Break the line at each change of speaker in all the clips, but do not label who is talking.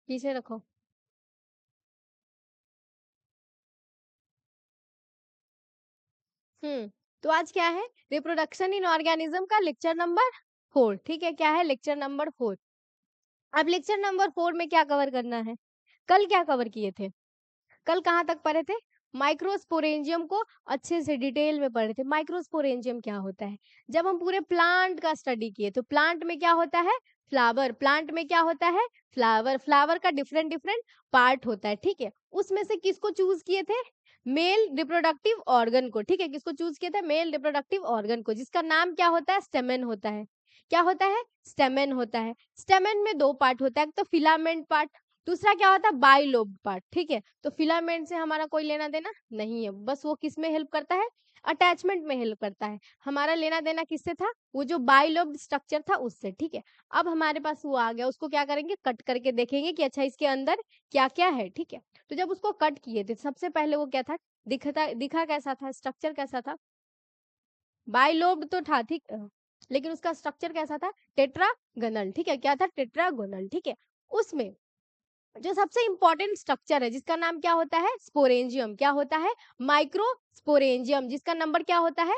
पीछे रखो। तो आज क्या है, रिप्रोडक्शन इन ऑर्गेनिज्म का लेक्चर नंबर 4। ठीक है, क्या है, लेक्चर नंबर 4। अब लेक्चर नंबर 4 में क्या कवर करना है, कल क्या कवर किए थे, कल कहाँ तक पढ़े थे, माइक्रोस्पोरेंजियम को अच्छे से डिटेल में पढ़े थे। माइक्रोस्पोरेंजियम क्या होता है, जब हम पूरे प्लांट का स्टडी किए तो प्लांट में क्या होता है, फ्लावर, प्लांट में क्या होता है, फ्लावर, फ्लावर का डिफरेंट डिफरेंट पार्ट होता है। ठीक है, उसमें से किसको चूज किए थे, मेल रिप्रोडक्टिव ऑर्गन को। ठीक है, किसको चूज किया था, मेल रिप्रोडक्टिव ऑर्गन को, जिसका नाम क्या होता है, स्टेमेन होता है। क्या होता है, स्टेमेन होता है। स्टेमेन में दो पार्ट होता है, एक तो फिलामेंट पार्ट, दूसरा क्या होता है, बाइलोब पार्ट। ठीक है, तो फिलामेंट से हमारा कोई लेना देना नहीं है, बस वो किस में हेल्प करता है, अटैचमेंट में हेल्प करता है। हमारा लेना देना किससे था, वो जो बाइलोब स्ट्रक्चर था उससे। ठीक है, अब हमारे पास वो आ गया, उसको क्या करेंगे, कट करके देखेंगे कि अच्छा इसके अंदर क्या क्या है। ठीक है, तो जब उसको कट किए थे सबसे पहले वो क्या था, दिखा कैसा था, स्ट्रक्चर कैसा था, बाइलोब तो था। ठीक, लेकिन उसका स्ट्रक्चर कैसा था, टेट्रागोनल। ठीक है, क्या था, टेट्रागोनल। ठीक है, उसमें जो सबसे इंपॉर्टेंट स्ट्रक्चर है जिसका नाम क्या होता है, स्पोरेंजियम, क्या होता है, माइक्रोस्पोरेंजियम, जिसका नंबर क्या होता है,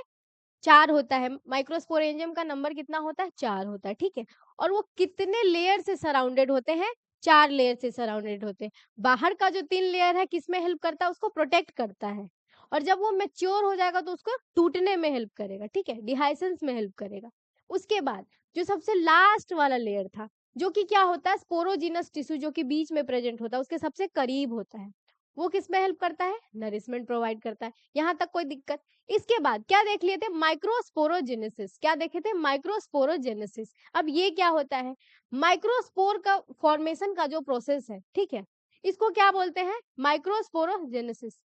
4 होता है। माइक्रोस्पोरेंजियम का नंबर कितना होता है, 4 होता है। ठीक है, और वो कितने लेयर से सराउंडेड होते हैं, 4 लेयर से सराउंडेड होते हैं। बाहर का जो 3 लेयर है किसमें हेल्प करता है, उसको प्रोटेक्ट करता है, और जब वो मेच्योर हो जाएगा तो उसको टूटने में हेल्प करेगा। ठीक है, डिहाइसेंस में हेल्प करेगा। उसके बाद जो सबसे लास्ट वाला लेयर था, जो कि क्या होता है, स्पोरोजिनस टिश्यू, जो कि बीच में प्रेजेंट होता है, उसके सबसे करीब होता है, वो किस में हेल्प करता है, नरिशमेंट प्रोवाइड करता है। यहाँ तक कोई दिक्कत। इसके बाद क्या देख लिए थे, माइक्रोस्पोरोजेनेसिस, क्या देखे थे, माइक्रोस्पोरोजेनेसिस। अब ये क्या होता है, माइक्रोस्पोर का फॉर्मेशन का जो प्रोसेस है, ठीक है, इसको क्या बोलते हैं, माइक्रोस्पोरोजेनेसिस।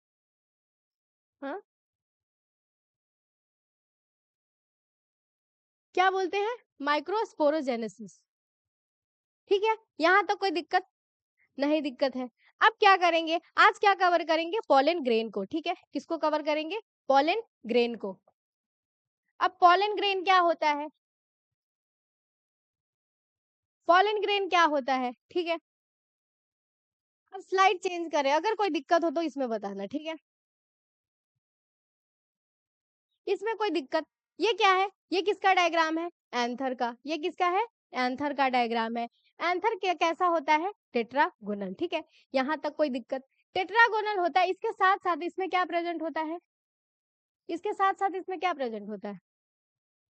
हाँ, क्या बोलते हैं, माइक्रोस्पोरोजेनेसिस। ठीक है, यहाँ तक कोई दिक्कत नहीं, दिक्कत है। अब क्या करेंगे, आज क्या कवर करेंगे, पॉलन ग्रेन को। ठीक है, किसको कवर करेंगे, पॉलन ग्रेन को। अब पॉलन ग्रेन क्या होता है, पॉलन ग्रेन क्या होता है, ठीक है। अब स्लाइड चेंज करें, अगर कोई दिक्कत हो तो इसमें बताना। ठीक है, इसमें कोई दिक्कत, ये क्या है, ये किसका डायग्राम है, एंथर का। ये किसका है, एंथर का डायग्राम है। एंथर कैसा होता है, टेट्रागोनल। ठीक है, यहाँ तक कोई दिक्कत, टेट्रागोनल होता है। इसके साथ साथ इसमें क्या प्रेजेंट होता है, इसके साथ साथ इसमें क्या प्रेजेंट होता है,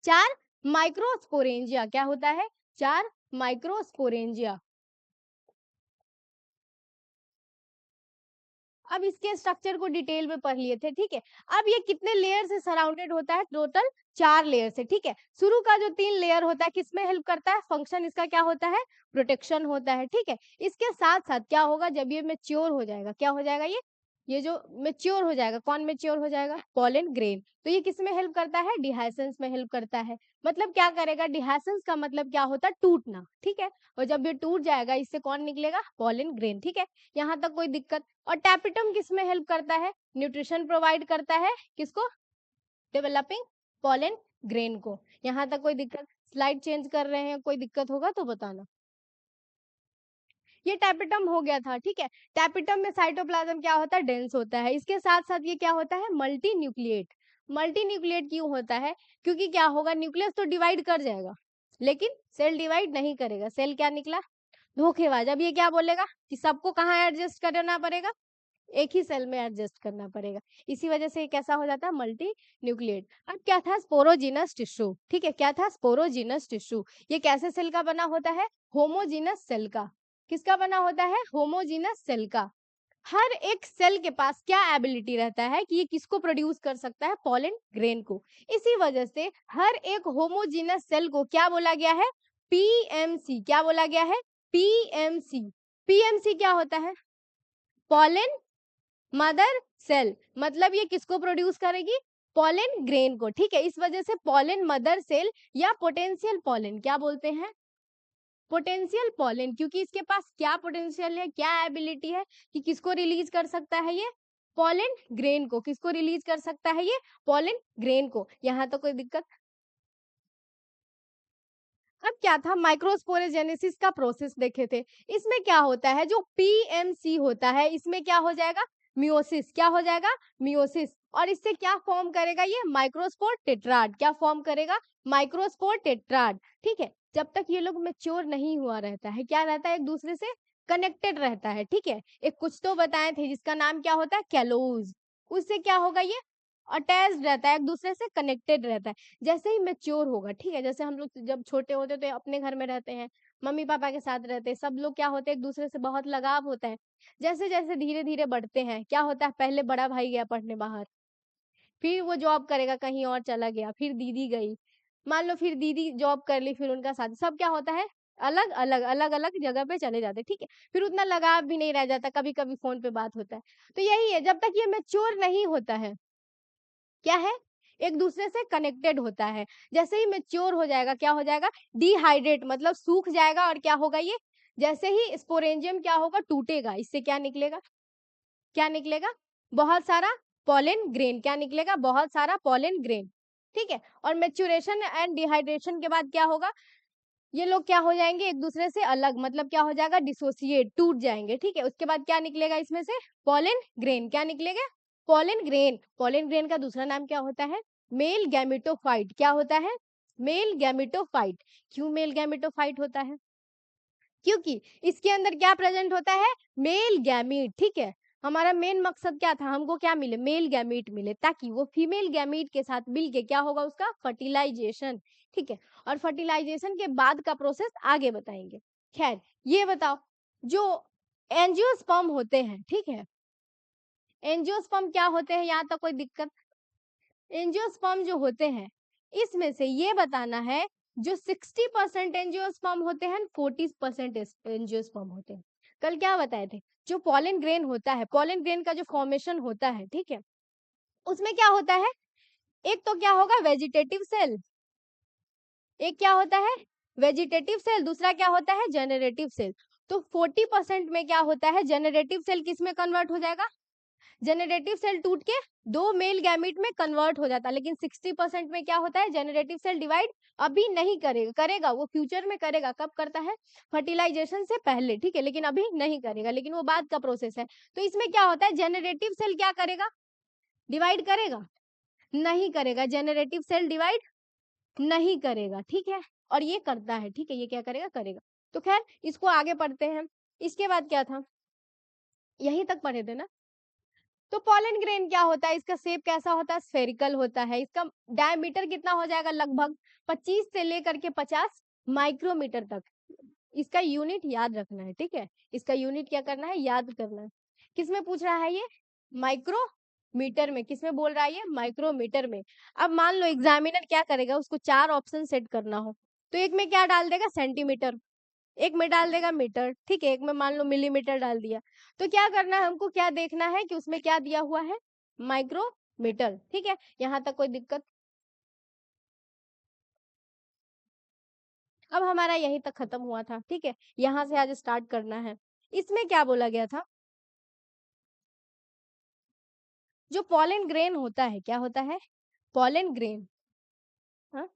4 माइक्रोस्पोरेंजिया। क्या होता है, 4 माइक्रोस्पोरेंजिया। अब इसके स्ट्रक्चर को डिटेल में पढ़ लिए थे। ठीक है, अब ये कितने लेयर से सराउंडेड होता है, टोटल 4 लेयर से। ठीक है, शुरू का जो 3 लेयर होता है किसमें हेल्प करता है, फंक्शन इसका क्या होता है, प्रोटेक्शन होता है। ठीक है, इसके साथ साथ क्या होगा, जब ये मेच्योर हो जाएगा, क्या हो जाएगा, ये जो मेच्योर हो जाएगा, कौन मेच्योर हो जाएगा, पॉलन ग्रेन, तो ये किसमें हेल्प करता है, डिहाइसेंस में हेल्प करता है। मतलब क्या करेगा, डिहाइसेंस का मतलब क्या होता है, टूटना। ठीक है, और जब ये टूट जाएगा इससे कौन निकलेगा, पॉलन ग्रेन। ठीक है, यहाँ तक कोई दिक्कत। और टैपिटम किसमें हेल्प करता है, न्यूट्रिशन प्रोवाइड करता है, किसको, डेवलपिंग पॉलन ग्रेन को। यहाँ तक कोई दिक्कत, स्लाइड चेंज कर रहे हैं, कोई दिक्कत होगा तो बताना। ये टैपिटम हो गया था। ठीक है, टैपिटम में साइटोप्लाज्म क्या होता है, डेंस होता है। इसके साथ साथ ये क्या होता है, मल्टी न्यूक्लिएट। मल्टी न्यूक्लिएट क्यों होता है, क्योंकि क्या होगा, न्यूक्लियस तो डिवाइड कर जाएगा लेकिन सेल डिवाइड नहीं करेगा। सेल क्या निकला, धोखेबाज। अब ये क्या बोलेगा कि सबको कहाँ एडजस्ट करना पड़ेगा, एक ही सेल में एडजस्ट करना पड़ेगा। इसी वजह से ये कैसा हो जाता है, मल्टी न्यूक्लिएट। अब क्या था, स्पोरोजिनस टिश्यू। ठीक है, क्या था, स्पोरोजिनस टिश्यू। ये कैसे सेल का बना होता है, होमोजीनस सेल का। किसका बना होता है, होमोजीनस सेल का। हर एक सेल के पास क्या एबिलिटी रहता है कि ये किसको प्रोड्यूस कर सकता है, पॉलन ग्रेन को। इसी वजह से हर एक होमोजीनस सेल को क्या बोला गया है, पीएमसी। क्या बोला गया है, पीएमसी। पीएमसी क्या होता है, पॉलन मदर सेल। मतलब ये किसको प्रोड्यूस करेगी, पॉलन ग्रेन को। ठीक है, इस वजह से पॉलन मदर सेल या पोटेंशियल पॉलन क्या बोलते हैं, पोटेंशियल पॉलन, क्योंकि इसके पास क्या पोटेंशियल है, क्या एबिलिटी है कि किसको रिलीज कर सकता है, ये पॉलन ग्रेन को। किसको रिलीज कर सकता है, ये पॉलन ग्रेन को। यहाँ तो कोई दिक्कत। अब क्या था, माइक्रोस्पोरेजेनेसिस का प्रोसेस देखे थे। इसमें क्या होता है, जो पीएमसी होता है इसमें क्या हो जाएगा, मियोसिस। क्या हो जाएगा, मियोसिस। और इससे क्या फॉर्म करेगा, ये माइक्रोस्पोर टेट्राड। क्या फॉर्म करेगा, माइक्रोस्पोर टेट्राड। ठीक है, जब तक ये लोग मैच्योर नहीं हुआ रहता है, क्या रहता है, एक दूसरे से कनेक्टेड रहता है। ठीक है, एक कुछ तो बताए थे जिसका नाम क्या होता है, कैलोज। उससे क्या होगा, ये अटैच्ड रहता है, एक दूसरे से कनेक्टेड रहता है। जैसे ही मैच्योर होगा, ठीक है, जैसे हम लोग जब छोटे होते तो अपने घर में रहते हैं, मम्मी पापा के साथ रहते हैं, सब लोग क्या होते हैं, एक दूसरे से बहुत लगाव होता है। जैसे जैसे धीरे धीरे बढ़ते हैं, क्या होता है, पहले बड़ा भाई गया पढ़ने बाहर, फिर वो जॉब करेगा कहीं और चला गया, फिर दीदी गई, मान लो फिर दीदी जॉब कर ली, फिर उनका शादी, सब क्या होता है, अलग अलग अलग अलग जगह पे चले जाते हैं। ठीक है, फिर उतना लगाव भी नहीं रह जाता, कभी कभी फोन पे बात होता है। तो यही है, जब तक ये मैच्योर नहीं होता है, क्या है, एक दूसरे से कनेक्टेड होता है। जैसे ही मैच्योर हो जाएगा, क्या हो जाएगा, डिहाइड्रेट मतलब सूख जाएगा। और क्या होगा ये, जैसे ही स्पोरेंजियम क्या होगा, टूटेगा, इससे क्या निकलेगा, क्या निकलेगा, बहुत सारा पॉलन ग्रेन। क्या निकलेगा, बहुत सारा पॉलन ग्रेन। ठीक है, और मेच्योरेशन एंड डिहाइड्रेशन के बाद क्या होगा, ये लोग क्या हो जाएंगे, एक दूसरे से अलग, मतलब क्या हो जाएगा, डिसोसिएट, टूट जाएंगे। ठीक है, उसके बाद क्या निकलेगा इसमें से, पॉलन ग्रेन। क्या निकलेगा, पॉलन ग्रेन। पॉलन ग्रेन का दूसरा नाम क्या होता है, मेल गैमेटोफाइट। क्या होता है, मेल गैमेटोफाइट। क्यों मेल गैमेटोफाइट होता है, क्योंकि इसके अंदर क्या प्रेजेंट होता है, मेल गैमीट। ठीक है, हमारा मेन मकसद क्या था, हमको क्या मिले, मेल गैमीट मिले, ताकि वो फीमेल गैमीट के साथ मिलके क्या होगा, उसका फर्टिलाइजेशन। ठीक है, और फर्टिलाइजेशन के बाद का प्रोसेस आगे बताएंगे। खैर, ये बताओ, जो एंजियोस्पर्म होते हैं, ठीक है, एंजियोस्पर्म क्या होते हैं, यहाँ तक कोई दिक्कत, एंजियोस्पर्म जो होते हैं, इसमें से ये बताना है, जो 60% एंजियोस्पर्म होते हैं, 40% एंजियोस्पर्म होते हैं। कल क्या बताए थे, जो पॉलन ग्रेन होता है, पॉलन ग्रेन का जो फॉर्मेशन होता है, ठीक है, उसमें क्या होता है, एक तो क्या होगा, वेजिटेटिव सेल, एक क्या होता है, वेजिटेटिव सेल, दूसरा क्या होता है, जेनरेटिव सेल। तो 40% में क्या होता है, जेनरेटिव सेल किस में कन्वर्ट हो जाएगा, जेनरेटिव सेल टूट के दो मेल गैमिट में कन्वर्ट हो जाता है। लेकिन 60% में क्या होता है, जेनरेटिव सेल डिवाइड अभी नहीं करेगा, करेगा वो फ्यूचर में करेगा, कब करता है, फर्टिलाइजेशन से पहले। ठीक है, लेकिन अभी नहीं करेगा, लेकिन वो बाद का प्रोसेस है। तो इसमें क्या होता है, जेनरेटिव सेल क्या करेगा, डिवाइड करेगा, नहीं करेगा, जेनरेटिव सेल डिवाइड नहीं करेगा। ठीक है, और ये करता है, ठीक है, ये क्या करेगा, करेगा। तो खैर, इसको आगे पढ़ते हैं। इसके बाद क्या था, यहीं तक पढ़े थे ना। तो पॉलन ग्रेन क्या होता है, इसका शेप कैसा होता है, स्फेरिकल होता है। इसका डायमीटर कितना हो जाएगा, लगभग 25 से लेकर के 50 माइक्रोमीटर तक। इसका यूनिट याद रखना है। ठीक है, इसका यूनिट क्या करना है, याद करना है। किसमें पूछ रहा है ये, माइक्रोमीटर में। किसमें बोल रहा है ये, माइक्रोमीटर में। अब मान लो एग्जामिनर क्या करेगा, उसको 4 ऑप्शन सेट करना हो, तो एक में क्या डाल देगा, सेंटीमीटर, एक में डाल देगा मीटर, ठीक है, एक में मान लो मिलीमीटर डाल दिया। तो क्या करना है, हमको क्या देखना है कि उसमें क्या दिया हुआ है, माइक्रोमीटर। ठीक है, यहाँ तक कोई दिक्कत, अब हमारा यहीं तक खत्म हुआ था। ठीक है, यहाँ से आज स्टार्ट करना है। इसमें क्या बोला गया था, जो पॉलन ग्रेन होता है, क्या होता है, पॉलन ग्रेन। हाँ,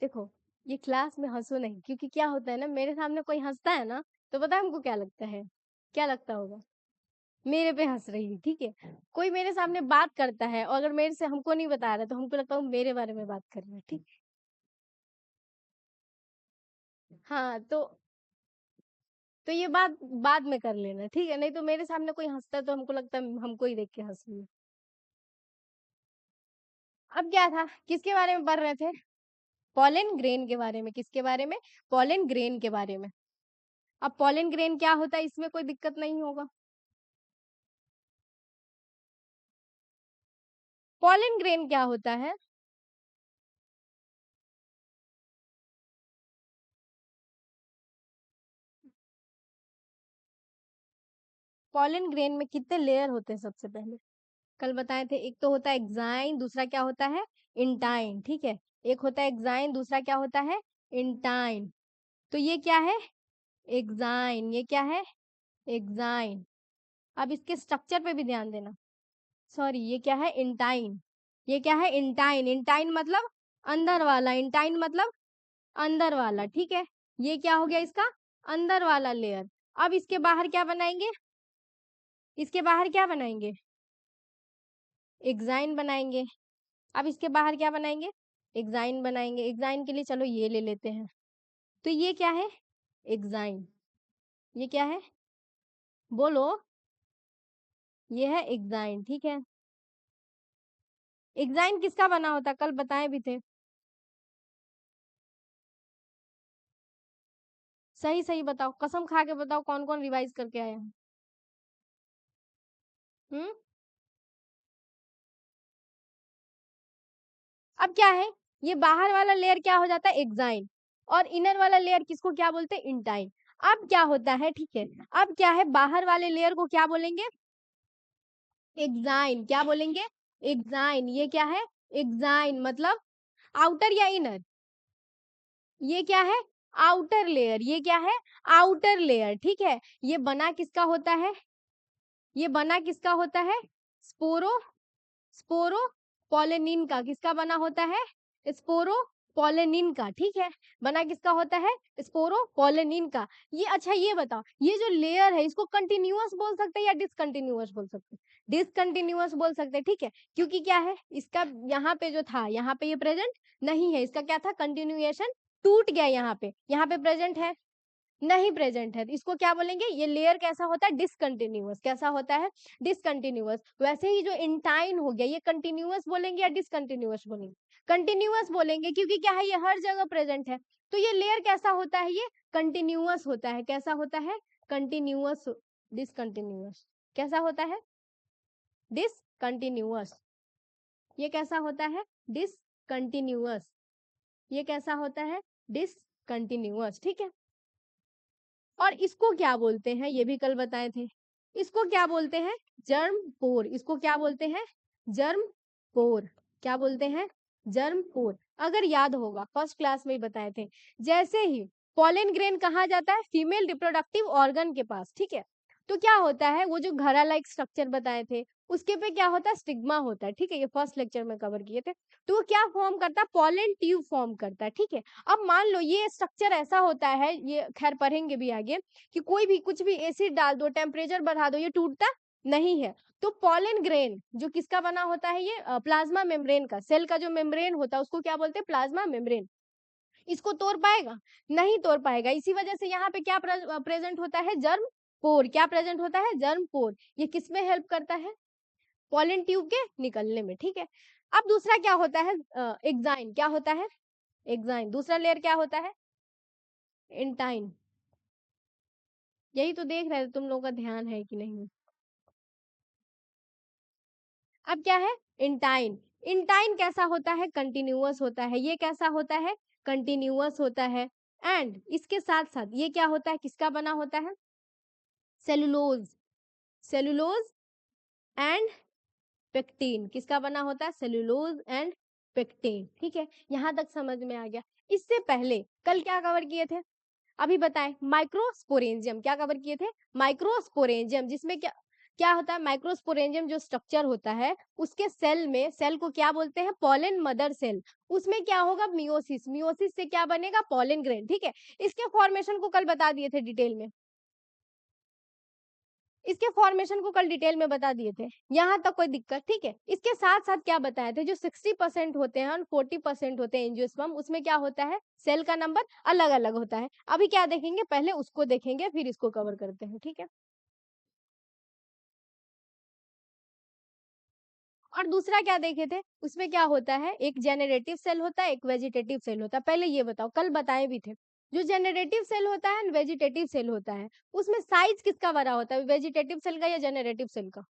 देखो, ये क्लास में हंसो नहीं, क्योंकि क्या होता है ना, मेरे सामने कोई हंसता है ना, तो पता है हमको क्या लगता है, क्या लगता होगा, मेरे पे हंस रही है। ठीक है, कोई मेरे सामने बात करता है और अगर मेरे से हमको नहीं बता रहा, तो हमको लगता है वो मेरे बारे में बात कर रहा है। ठीक, हाँ, तो ये बात बाद में कर लेना, ठीक है, नहीं तो मेरे सामने कोई हंसता है तो हमको लगता है हमको ही देख के हंस रही है। अब क्या था, किसके बारे में पढ़ रहे थे, पॉलन ग्रेन के बारे में। किसके बारे में, पॉलन ग्रेन के बारे में। अब पॉलन ग्रेन क्या होता है, इसमें कोई दिक्कत नहीं होगा। पॉलन ग्रेन क्या होता है, पॉलन ग्रेन में कितने लेयर होते हैं, सबसे पहले कल बताए थे, एक तो होता है एक्साइन, दूसरा क्या होता है, इंटाइन। ठीक है, एक होता है एक्साइन, दूसरा क्या होता है, इंटाइन। तो ये क्या है, एक्साइन, ये क्या है, एक्साइन। अब इसके स्ट्रक्चर पे भी ध्यान देना, सॉरी, ये क्या है, इंटाइन, ये क्या है, इंटाइन। इंटाइन मतलब अंदर वाला, इंटाइन मतलब अंदर वाला, ठीक है, ये क्या हो गया इसका अंदर वाला लेयर। अब इसके बाहर क्या बनाएंगे, इसके बाहर क्या बनाएंगे, एक्साइन बनाएंगे। अब इसके बाहर क्या बनाएंगे, एक्साइन बनाएंगे। एक्साइन के लिए चलो ये ले लेते हैं, तो ये क्या है, एक्साइन। ये क्या है, बोलो, ये है एक्साइन, ठीक है। एक्साइन किसका बना होता, कल बताए भी थे। सही सही बताओ, कसम खा के बताओ, कौन कौन रिवाइज करके आया है। हम्म। अब क्या है, ये बाहर वाला लेयर क्या हो जाता है, एक्साइन, और इनर वाला लेयर किसको क्या बोलते हैं, इंटाइन। अब क्या होता है, ठीक है, अब क्या है, बाहर वाले लेयर को क्या बोलेंगे, एक्साइन। क्या बोलेंगे, एक्साइन। ये क्या है, एक्साइन, मतलब आउटर या इनर, ये क्या है, आउटर लेयर। ये क्या है, आउटर लेयर, ठीक है। ये बना किसका होता है, ये बना किसका होता है, स्पोरो, स्पोरो पोलेनिन का। किसका बना होता है, स्पोरो पोलेनिन का, ठीक है। बना किसका होता है, स्पोरो पोलेनिन का। ये अच्छा ये बताओ, ये जो लेयर है इसको कंटिन्यूअस बोल सकते हैं या डिसकंटिन्यूअस बोल सकते हैं, डिसकंटिन्यूअस बोल सकते हैं, ठीक है। क्योंकि क्या है, इसका यहाँ पे जो था, यहाँ पे ये प्रेजेंट नहीं है, इसका क्या था, कंटिन्यूएशन टूट गया, यहाँ पे प्रेजेंट है, नहीं प्रेजेंट है, इसको क्या बोलेंगे, ये लेयर कैसा होता है, डिसकंटिन्यूअस। कैसा होता है, डिसकंटिन्यूअस। वैसे ही जो इंटाइन हो गया, ये कंटिन्यूअस बोलेंगे या डिसकंटिन्यूअस बोलेंगे, कंटिन्यूअस बोलेंगे, क्योंकि क्या है, ये हर जगह प्रेजेंट है। तो ये लेयर कैसा होता है, ये कंटिन्यूअस होता है। कैसा होता है, कंटिन्यूअस, डिसकंटिन्यूअस। कैसा होता है, डिसकंटिन्यूअस। ये कैसा होता है, डिसकंटिन्यूअस। ये कैसा होता है, डिसकंटिन्यूअस, ठीक है। और इसको क्या बोलते हैं, ये भी कल बताए थे, इसको क्या बोलते हैं, जर्म पोर। इसको क्या बोलते हैं, जर्म पोर। क्या बोलते हैं, जर्म पोर। अगर याद होगा फर्स्ट क्लास में ही बताए थे, जैसे ही पॉलन ग्रेन कहाँ जाता है, फीमेल रिप्रोडक्टिव ऑर्गन के पास, ठीक है। तो क्या होता है, वो जो घड़ा लाइक स्ट्रक्चर बताए थे, उसके पे क्या होता है, स्टिग्मा होता है, ठीक है। ये फर्स्ट लेक्चर में कवर किए थे। तो वो क्या फॉर्म करता है, पॉलन ट्यूब फॉर्म करता है, ठीक है। अब मान लो ये स्ट्रक्चर ऐसा होता है, ये खैर पढ़ेंगे भी आगे, कि कोई भी कुछ भी एसिड डाल दो, टेम्परेचर बढ़ा दो, ये टूटता नहीं है। तो पॉलन ग्रेन जो किसका बना होता है, ये प्लाज्मा मेम्ब्रेन का, सेल का जो मेम्ब्रेन होता है उसको क्या बोलते हैं, प्लाज्मा मेम्ब्रेन। इसको तोड़ पाएगा, नहीं तोड़ पाएगा। इसी वजह से यहाँ पे क्या प्रेजेंट होता है, जर्म पोर। क्या प्रेजेंट होता है, जर्म पोर। ये किसमें हेल्प करता है, पॉलन ट्यूब के निकलने में, ठीक है। अब दूसरा क्या होता है, एक्साइन। क्या होता है, एक्साइन। दूसरा लेयर क्या होता है, इंटाइन। यही तो देख रहे थे, तुम लोगों का ध्यान है कि नहीं। अब क्या है, इंटाइन। इंटाइन कैसा होता है, कंटिन्यूअस होता है। ये कैसा होता है, कंटिन्यूअस होता है। एंड इसके साथ साथ ये क्या होता है, किसका बना होता है, सेलुलोज, सेलुलोज एंड पेक्टिन। किसका बना होता है, सेलुलोज एंड पेक्टिन, ठीक है। यहां तक समझ में आ गया। इससे पहले कल क्या कवर किए थे, अभी बताएं, माइक्रोस्पोरेंजियम। क्या कवर किए थे, माइक्रोस्पोरेंजियम। जिसमें क्या क्या होता है, माइक्रोस्पोरेंजियम जो स्ट्रक्चर होता है, उसके सेल में, सेल को क्या बोलते हैं, पॉलन मदर सेल। उसमें क्या होगा, मियोसिस। मियोसिस से क्या बनेगा, पॉलन ग्रेन, ठीक है। इसके फॉर्मेशन को कल बता दिए थे डिटेल में, इसके फॉर्मेशन को कल डिटेल में बता दिए थे, यहाँ तक कोई दिक्कत, ठीक है। इसके साथ साथ क्या बताए थे, जो 60% होते हैं और 40% होते हैं एंजियोस्पर्म, उसमें क्या होता है, सेल का नंबर अलग अलग होता है। अभी क्या देखेंगे, पहले उसको देखेंगे फिर इसको कवर करते हैं, ठीक है। और दूसरा क्या देखे थे, उसमें क्या होता है, एक जेनरेटिव सेल होता है, एक वेजिटेटिव सेल होता है। पहले ये बताओ, कल बताए भी थे, जो जेनरेटिव सेल होता है, वेजिटेटिव सेल होता है, उसमें साइज किसका बड़ा होता है, वेजिटेटिव सेल का या जेनरेटिव सेल का,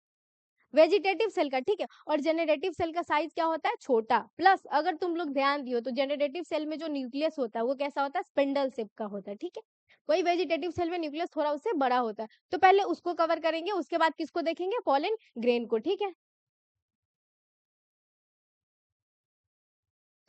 वेजिटेटिव सेल का, ठीक है। और जेनरेटिव सेल का साइज क्या होता है, छोटा। प्लस अगर तुम लोग ध्यान दियो तो जेनरेटिव सेल में जो न्यूक्लियस होता है वो कैसा होता है, स्पिंडल शेप का होता है, ठीक है। वही वेजिटेटिव सेल में न्यूक्लियस थोड़ा उससे बड़ा होता है। तो पहले उसको कवर करेंगे, उसके बाद किसको देखेंगे, पॉलन ग्रेन को, ठीक है।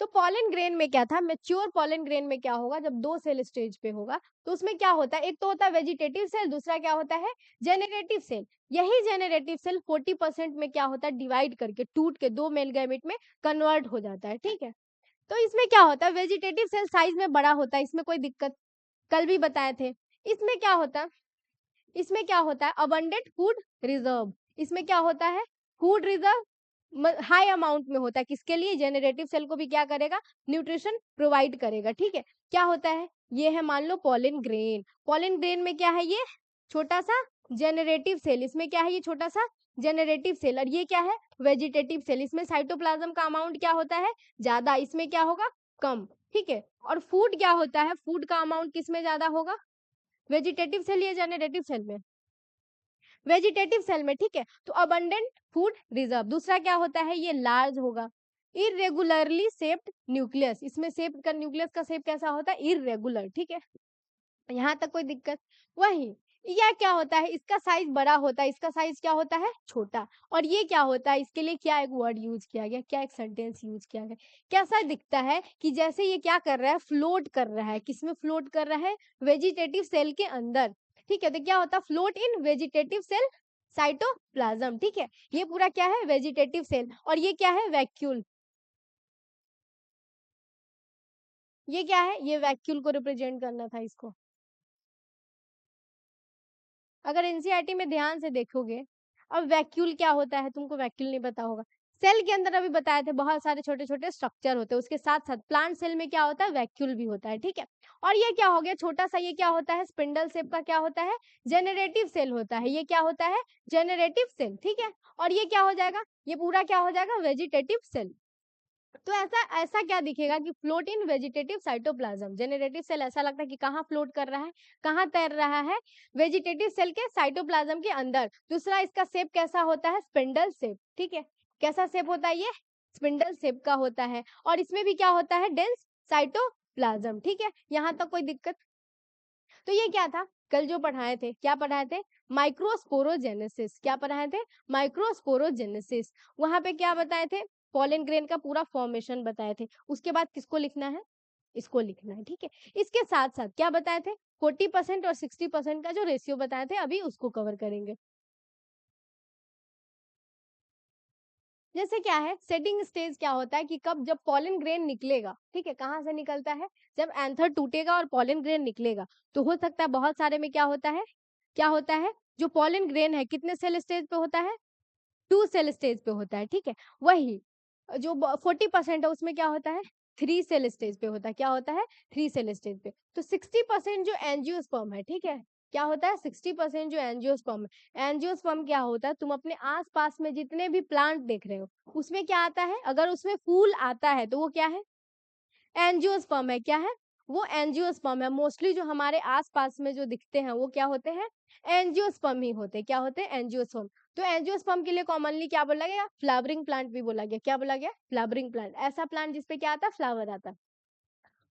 तो पॉलन ग्रेन में क्या था, मेच्योर पॉलन ग्रेन में क्या होगा, जब दो सेल स्टेज पे होगा तो उसमें क्या होता है, एक तो होता है वेजिटेटिव सेल, दूसरा क्या होता है, जेनरेटिव सेल। यही जेनरेटिव सेल 40% में क्या होता है, डिवाइड करके टूट के दो मेल गैमेट में कन्वर्ट हो जाता है, ठीक है। तो इसमें क्या होता है, वेजिटेटिव सेल साइज में बड़ा होता है, इसमें कोई दिक्कत, कल भी बताए थे। इसमें क्या होता है, इसमें क्या होता है, अबंडेंट फूड रिजर्व, इसमें क्या होता है, फूड रिजर्व हाई अमाउंट में होता है, किसके लिए, जेनरेटिव सेल को भी क्या करेगा, न्यूट्रिशन प्रोवाइड करेगा, ठीक है। क्या होता है, ये है मान लो पॉलन ग्रेन, पॉलन ग्रेन में क्या है, ये छोटा सा जेनरेटिव सेल, इसमें क्या है, ये छोटा सा जेनरेटिव सेल, और ये क्या है, वेजिटेटिव सेल, इसमें साइटोप्लाज्म का अमाउंट क्या होता है, ज्यादा, इसमें क्या होगा, कम, ठीक है। और फूड क्या होता है, फूड का अमाउंट किसमें ज्यादा होगा, वेजिटेटिव सेल या जेनरेटिव सेल में, वेजिटेटिव सेल में, ठीक है। तो अबंडेंट फूड रिजर्व, दूसरा क्या होता है, ये लार्ज होगा, इरेगुलरली शेप्ड न्यूक्लियस, इसमें शेप का, न्यूक्लियस का शेप कैसा होता है, इरेगुलर, ठीक है, यहाँ तक कोई दिक्कत। वही यह क्या होता है, इसका साइज बड़ा होता है, इसका साइज क्या होता है, छोटा। और ये क्या होता है, इसके लिए क्या एक वर्ड यूज किया गया, क्या एक सेंटेंस यूज किया गया, कैसा दिखता है कि जैसे ये क्या कर रहा है, फ्लोट कर रहा है, किसमें फ्लोट कर रहा है, वेजिटेटिव सेल के अंदर, ठीक है। तो क्या होता है, float in vegetative cell cytoplasm, ठीक है। ये पूरा क्या है, वेजिटेटिव सेल, और ये क्या है, वैक्यूल, ये क्या है, ये वैक्यूल को रिप्रेजेंट करना था इसको। अगर एनसीईआरटी में ध्यान से देखोगे, अब वैक्यूल क्या होता है, तुमको वैक्यूल नहीं पता होगा, सेल के अंदर अभी बताए थे बहुत सारे छोटे छोटे स्ट्रक्चर होते हैं, उसके साथ साथ प्लांट सेल में क्या होता है, वैक्यूल भी होता है, ठीक है। और ये क्या हो गया, छोटा सा, ये क्या होता है, स्पिंडल शेप का क्या होता है, जेनरेटिव सेल होता है, ये क्या होता है, जेनरेटिव सेल, ठीक है। और ये क्या हो जाएगा, ये पूरा क्या हो जाएगा, वेजिटेटिव सेल। तो ऐसा ऐसा क्या दिखेगा कि float in vegetative cytoplasm, generative cell ऐसा लगता है कि कहाँ फ्लोट कर रहा है, कहाँ तैर रहा है, वेजिटेटिव सेल के साइटोप्लाज्म के अंदर। दूसरा, इसका शेप कैसा होता है, स्पिंडल शेप, ठीक है, कैसा शेप होता है, ये स्पिंडल शेप का होता है। और इसमें भी क्या होता है, डेंस साइटोप्लाज्म, ठीक है, यहाँ तक कोई दिक्कत। तो ये क्या था, कल जो पढ़ाए थे, क्या पढ़ाए थे, माइक्रोस्पोरोजेनेसिस, क्या पढ़ाए थे, माइक्रोस्पोरोजेनेसिस। वहां पे क्या बताए थे, पॉलन ग्रेन का पूरा फॉर्मेशन बताए थे। उसके बाद किसको लिखना है, इसको लिखना है, ठीक है। इसके साथ साथ क्या बताए थे, 40% और 60% का जो रेशियो बताए थे, अभी उसको कवर करेंगे। जैसे क्या है, सेटिंग स्टेज क्या होता है कि कब, जब पॉलन ग्रेन निकलेगा, ठीक है, कहाँ से निकलता है, जब एंथर टूटेगा और पॉलन ग्रेन निकलेगा, तो हो सकता है बहुत सारे में क्या होता है, क्या होता है, जो पॉलन ग्रेन है कितने सेल स्टेज पे होता है, 2 सेल स्टेज पे होता है, ठीक है। वही जो 40% है उसमें क्या होता है, 3 सेल स्टेज पे होता है, क्या होता है, 3 सेल स्टेज पे। तो 60% जो एंजियोस्पर्म है, ठीक है, क्या होता है, 60% जो एंजियोस्पर्म है, एंजियोस्पर्म क्या होता है, तुम अपने आसपास में जितने भी प्लांट देख रहे हो उसमें क्या आता है, अगर उसमें फूल आता है तो वो क्या है, एंजियोस्पर्म है, क्या है, वो एंजियोस्पर्म है। मोस्टली जो हमारे आसपास में जो दिखते हैं वो क्या होते हैं, एंजियोस्पर्म ही होते हैं, क्या होते हैं, एंजियोस्पर्म। तो एंजियोस्पर्म के लिए कॉमनली क्या बोला गया, फ्लावरिंग प्लांट भी बोला गया, क्या बोला गया, फ्लावरिंग प्लांट, ऐसा प्लांट जिसपे क्या आता है, फ्लावर आता है।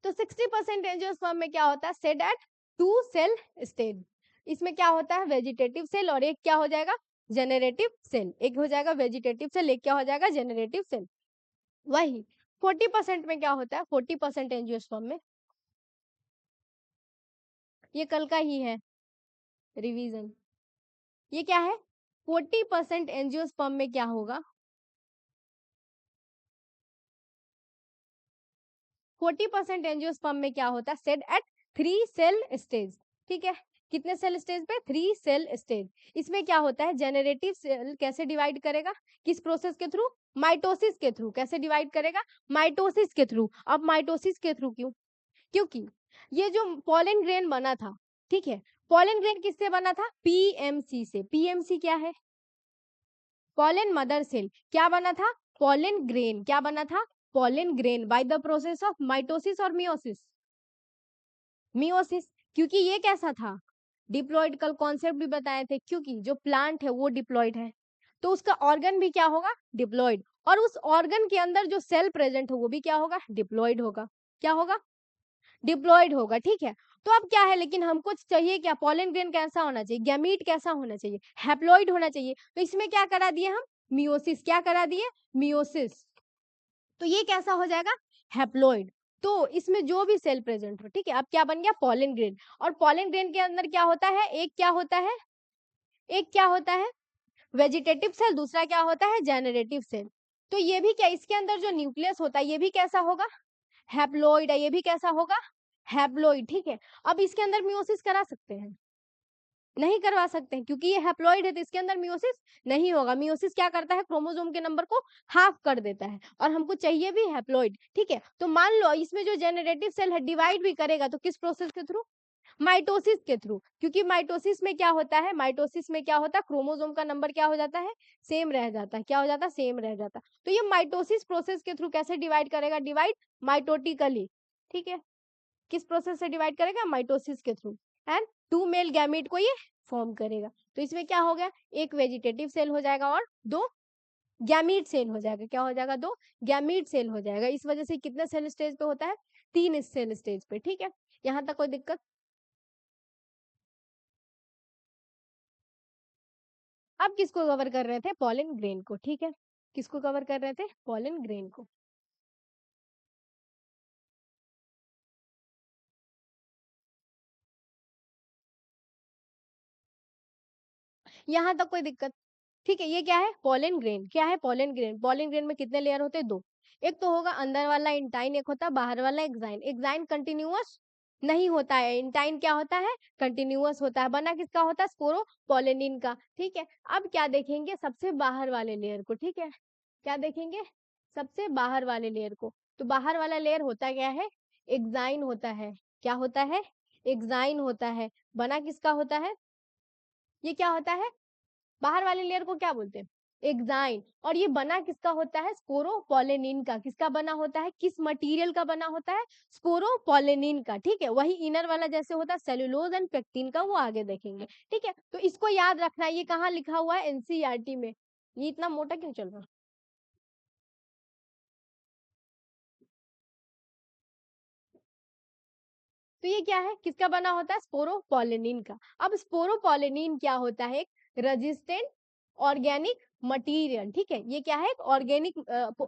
तो 60% एंजियोस्पर्म में क्या होता है, सेड एट 2 सेल स्टेज, इसमें क्या होता है, वेजिटेटिव सेल, और एक क्या हो जाएगा, जेनरेटिव सेल, एक हो जाएगा वेजिटेटिव सेल, एक क्या हो जाएगा, जेनरेटिव सेल। वही 40% में क्या होता है, 40% एंजियोस्पर्म में, ये कल का ही है रिवीजन, ये क्या है, 40% एंजियोस्पर्म में क्या होगा, 40% एंजियोस्पर्म में क्या होता है, सेड एट 3 सेल स्टेज, ठीक है, कितने सेल स्टेज पे, 3 सेल स्टेज। इसमें क्या होता है, जेनरेटिव सेल कैसे डिवाइड करेगा, किस प्रोसेस के थ्रू, माइटोसिस के थ्रू, कैसे डिवाइड करेगा, माइटोसिस के थ्रू। अब माइटोसिस के थ्रू क्यों, क्योंकि ये जो पॉलन ग्रेन बना था, ठीक है, पॉलन ग्रेन किससे बना था, पीएमसी से, पीएमसी क्या है, पॉलन मदर सेल, क्या बना था, पॉलन ग्रेन, क्या बना था, pollen grain, by the process of mitosis और मियोसिस, मियोसिस। क्योंकि ये कैसा था, डिप्लॉइड, कल कॉन्सेप्ट भी बताए थे, क्योंकि जो प्लांट है वो डिप्लॉइड है, तो उसका ऑर्गन भी क्या होगा, डिप्लॉइड, और उस ऑर्गन के अंदर जो सेल प्रेजेंट है वो भी क्या होगा, डिप्लॉइड होगा, क्या होगा, डिप्लॉइड होगा, ठीक है। तो अब क्या है, लेकिन हमको चाहिए क्या, पॉलन ग्रेन कैसा होना चाहिए, गैमीट कैसा होना चाहिए, हैप्लॉइड होना चाहिए। तो इसमें क्या करा दिए हम, मियोसिस, क्या करा दिए, मियोसिस। तो ये कैसा हो जाएगा, हैप्लॉइड। तो इसमें जो भी सेल प्रेजेंट हो, ठीक है, अब क्या बन गया, पॉलन ग्रेन। और पॉलन ग्रेन के अंदर क्या होता है, एक क्या होता है, एक क्या होता है, वेजिटेटिव सेल, दूसरा क्या होता है, जेनरेटिव सेल। तो ये भी क्या, इसके अंदर जो न्यूक्लियस होता है ये भी कैसा होगा, हैप्लॉइड है, ये भी कैसा होगा, हैप्लॉइड, ठीक है। अब इसके अंदर मियोसिस करा सकते हैं, नहीं करवा सकते हैं, क्योंकि ये हैप्लॉइड है तो इसके अंदर मियोसिस नहीं होगा। मियोसिस क्या करता है, क्रोमोसोम के नंबर को हाफ कर देता है, और हमको चाहिए भी हैप्लॉइड, ठीक है। तो मान लो इसमें जो जेनरेटिव सेल है डिवाइड भी करेगा तो किस प्रोसेस के थ्रू, माइटोसिस के थ्रू, क्योंकि माइटोसिस में क्या होता है, माइटोसिस में क्या होता है, क्रोमोसोम का नंबर क्या हो जाता है, सेम रह जाता है, क्या हो जाता है, सेम रह जाता है। तो ये माइटोसिस प्रोसेस के थ्रू कैसे डिवाइड करेगा, डिवाइड माइटोटिकली, ठीक है। किस प्रोसेस से डिवाइड करेगा, माइटोसिस के थ्रू, एंड 2 मेल गैमीट को ये फॉर्म करेगा। तो इसमें क्या हो गया, एक वेजिटेटिव सेल हो जाएगा और 2 गैमीट सेल हो जाएगा, क्या हो जाएगा, 2 गैमीट सेल हो जाएगा। इस वजह से कितने सेल स्टेज पे होता है, 3 सेल स्टेज पे, ठीक है। यहाँ तक कोई दिक्कत। अब किसको कवर कर रहे थे, पॉलन ग्रेन को, ठीक है। किसको कवर कर रहे थे, पॉलन ग्रेन को। यहाँ तक कोई दिक्कत, ठीक है। ये क्या है, पॉलन ग्रेन, क्या है, पॉलन ग्रेन। पॉलन ग्रेन में कितने लेयर होते हैं, 2। एक तो होगा अंदर वाला इंटाइन, एक होता है बाहर वाला एक्साइन। एक्साइन कंटिन्यूअस नहीं होता है, इंटाइन क्या होता है, कंटिन्यूअस होता है। बना किसका होता है, स्पोरो पॉलिनिन का, ठीक है। अब क्या देखेंगे, सबसे बाहर वाले लेयर को, ठीक है। क्या देखेंगे, सबसे बाहर वाले लेयर को। तो बाहर वाला लेयर होता क्या है, एक्साइन होता है, क्या होता है, एक्साइन होता है। बना किसका होता है, ये क्या होता है, बाहर वाले लेयर को क्या बोलते हैं, एक्साइन। और ये बना किसका होता है, स्पोरोपोलेनिन का। किसका बना होता है, किस मटेरियल का बना होता है, स्पोरोपोलेनिन का, ठीक है। वही इनर वाला जैसे होता है सेलुलोज एंड पेक्टिन का, वो आगे देखेंगे, ठीक है। तो इसको याद रखना, ये कहाँ लिखा हुआ है, एनसीईआरटी में। ये इतना मोटा क्यों चल रहा है। तो ये क्या है, किसका बना होता है, स्पोरोपोलेनिन का। अब स्पोरोपोलेनिन क्या होता है, एक रेजिस्टेंट ऑर्गेनिक मटेरियल, ठीक है। ये क्या है, ऑर्गेनिक,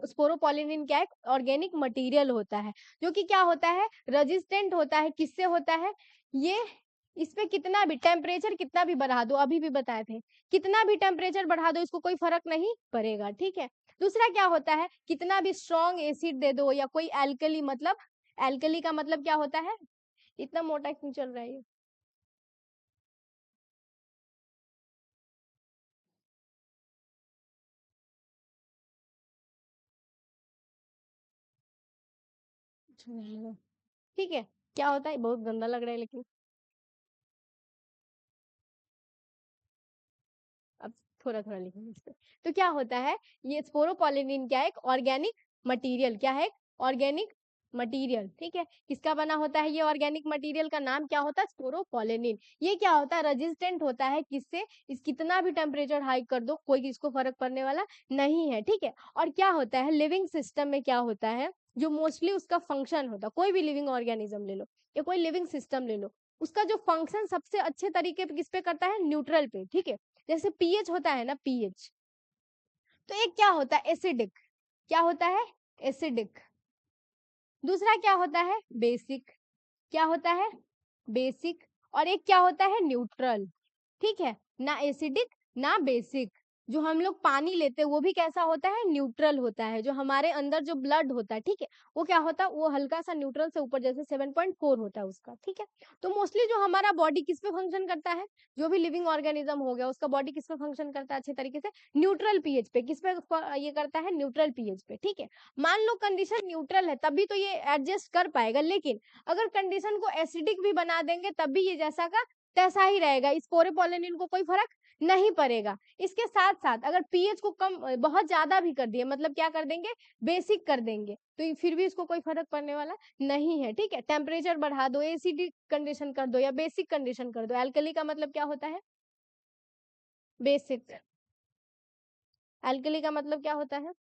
स्पोरोपोलेनिन क्या है, ऑर्गेनिक मटेरियल होता है, जो कि क्या होता है, रेजिस्टेंट होता है। किससे होता है ये, इस पे कितना भी टेम्परेचर कितना भी बढ़ा दो, अभी भी बताए थे, कितना भी टेम्परेचर बढ़ा दो इसको कोई फर्क नहीं पड़ेगा, ठीक है। दूसरा क्या होता है, कितना भी स्ट्रॉन्ग एसिड दे दो या कोई एल्कली, मतलब एल्कली का मतलब क्या होता है, इतना मोटा क्यों चल रहा है ये। ठीक है, क्या होता है, बहुत गंदा लग रहा है लेकिन। अब थोड़ा थोड़ा लिखेंगे इस पे। तो क्या होता है, ये स्पोरोपोलिनिन क्या है, एक ऑर्गेनिक मटेरियल, क्या है, ऑर्गेनिक मटेरियल, ठीक है। किसका बना होता है, ये ऑर्गेनिक मटेरियल का नाम क्या होता है, स्पोरोपोलिनिन। ये क्या होता है, रेजिस्टेंट होता है, किससे, इस कितना भी टेम्परेचर हाई कर दो कोई इसको फर्क पड़ने वाला नहीं है, ठीक है। और क्या होता है, लिविंग सिस्टम में क्या होता है, जो मोस्टली उसका फंक्शन होता है, कोई भी लिविंग ऑर्गेनिज्म ले लो या कोई लिविंग सिस्टम ले लो, उसका जो फंक्शन सबसे अच्छे तरीके पे किस पे करता है, न्यूट्रल पे, ठीक है। जैसे पीएच होता है ना, पीएच, तो एक क्या होता है, एसिडिक, क्या होता है, एसिडिक। दूसरा क्या होता है, बेसिक, क्या होता है, बेसिक। और एक क्या होता है, न्यूट्रल, ठीक है। ना एसिडिक ना बेसिक। जो हम लोग पानी लेते हैं वो भी कैसा होता है, न्यूट्रल होता है। जो हमारे अंदर जो ब्लड होता है, ठीक है, वो क्या होता है, वो हल्का सा न्यूट्रल से ऊपर, जैसे 7.4 होता है उसका, ठीक है। तो मोस्टली जो हमारा बॉडी किस पे फंक्शन करता है, जो भी लिविंग ऑर्गेनिज्म हो गया उसका बॉडी किस पे फंक्शन करता है अच्छे तरीके से, न्यूट्रल पीएच पे। किस पे ये करता है, न्यूट्रल पीएच पे, ठीक है। मान लो कंडीशन न्यूट्रल है तभी तो ये एडजस्ट कर पाएगा, लेकिन अगर कंडीशन को एसिडिक भी बना देंगे तब भी ये जैसा का तैसा ही रहेगा, इस पोरेपोलिनिन को कोई फर्क नहीं पड़ेगा। इसके साथ साथ अगर पीएच को कम बहुत ज्यादा भी कर दिए, मतलब क्या कर देंगे, बेसिक कर देंगे, तो फिर भी इसको कोई फर्क पड़ने वाला नहीं है, ठीक है। टेम्परेचर बढ़ा दो, एसिडिक कंडीशन कर दो या बेसिक कंडीशन कर दो, एल्कली का मतलब क्या होता है, बेसिक। एल्कली का मतलब क्या होता है,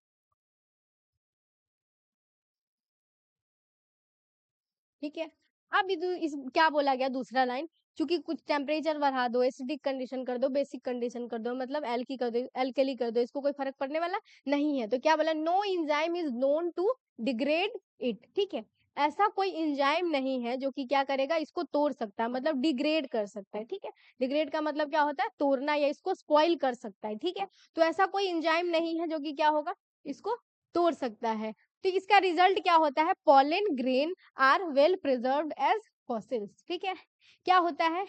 ठीक है। अब इस क्या बोला गया दूसरा लाइन, क्योंकि कुछ टेम्परेचर बढ़ा दो, एसिडिक कंडीशन कर दो, बेसिक कंडीशन कर दो, मतलब एल्की कर दो, एल्कली कर दो, इसको कोई फर्क पड़ने वाला नहीं है। तो क्या बोला, no enzyme is known to degrade it, ठीक है। ऐसा कोई एंजाइम नहीं है जो कि क्या करेगा, इसको तोड़ सकता है, मतलब डिग्रेड कर सकता है, ठीक है। डिग्रेड का मतलब क्या होता है, तोड़ना या इसको स्पॉइल कर सकता है, ठीक है। तो ऐसा कोई एंजाइम नहीं है जो कि क्या होगा, इसको तोड़ सकता है। तो इसका रिजल्ट क्या होता है, pollen grain are well preserved as fossils. ठीक है, क्या होता है,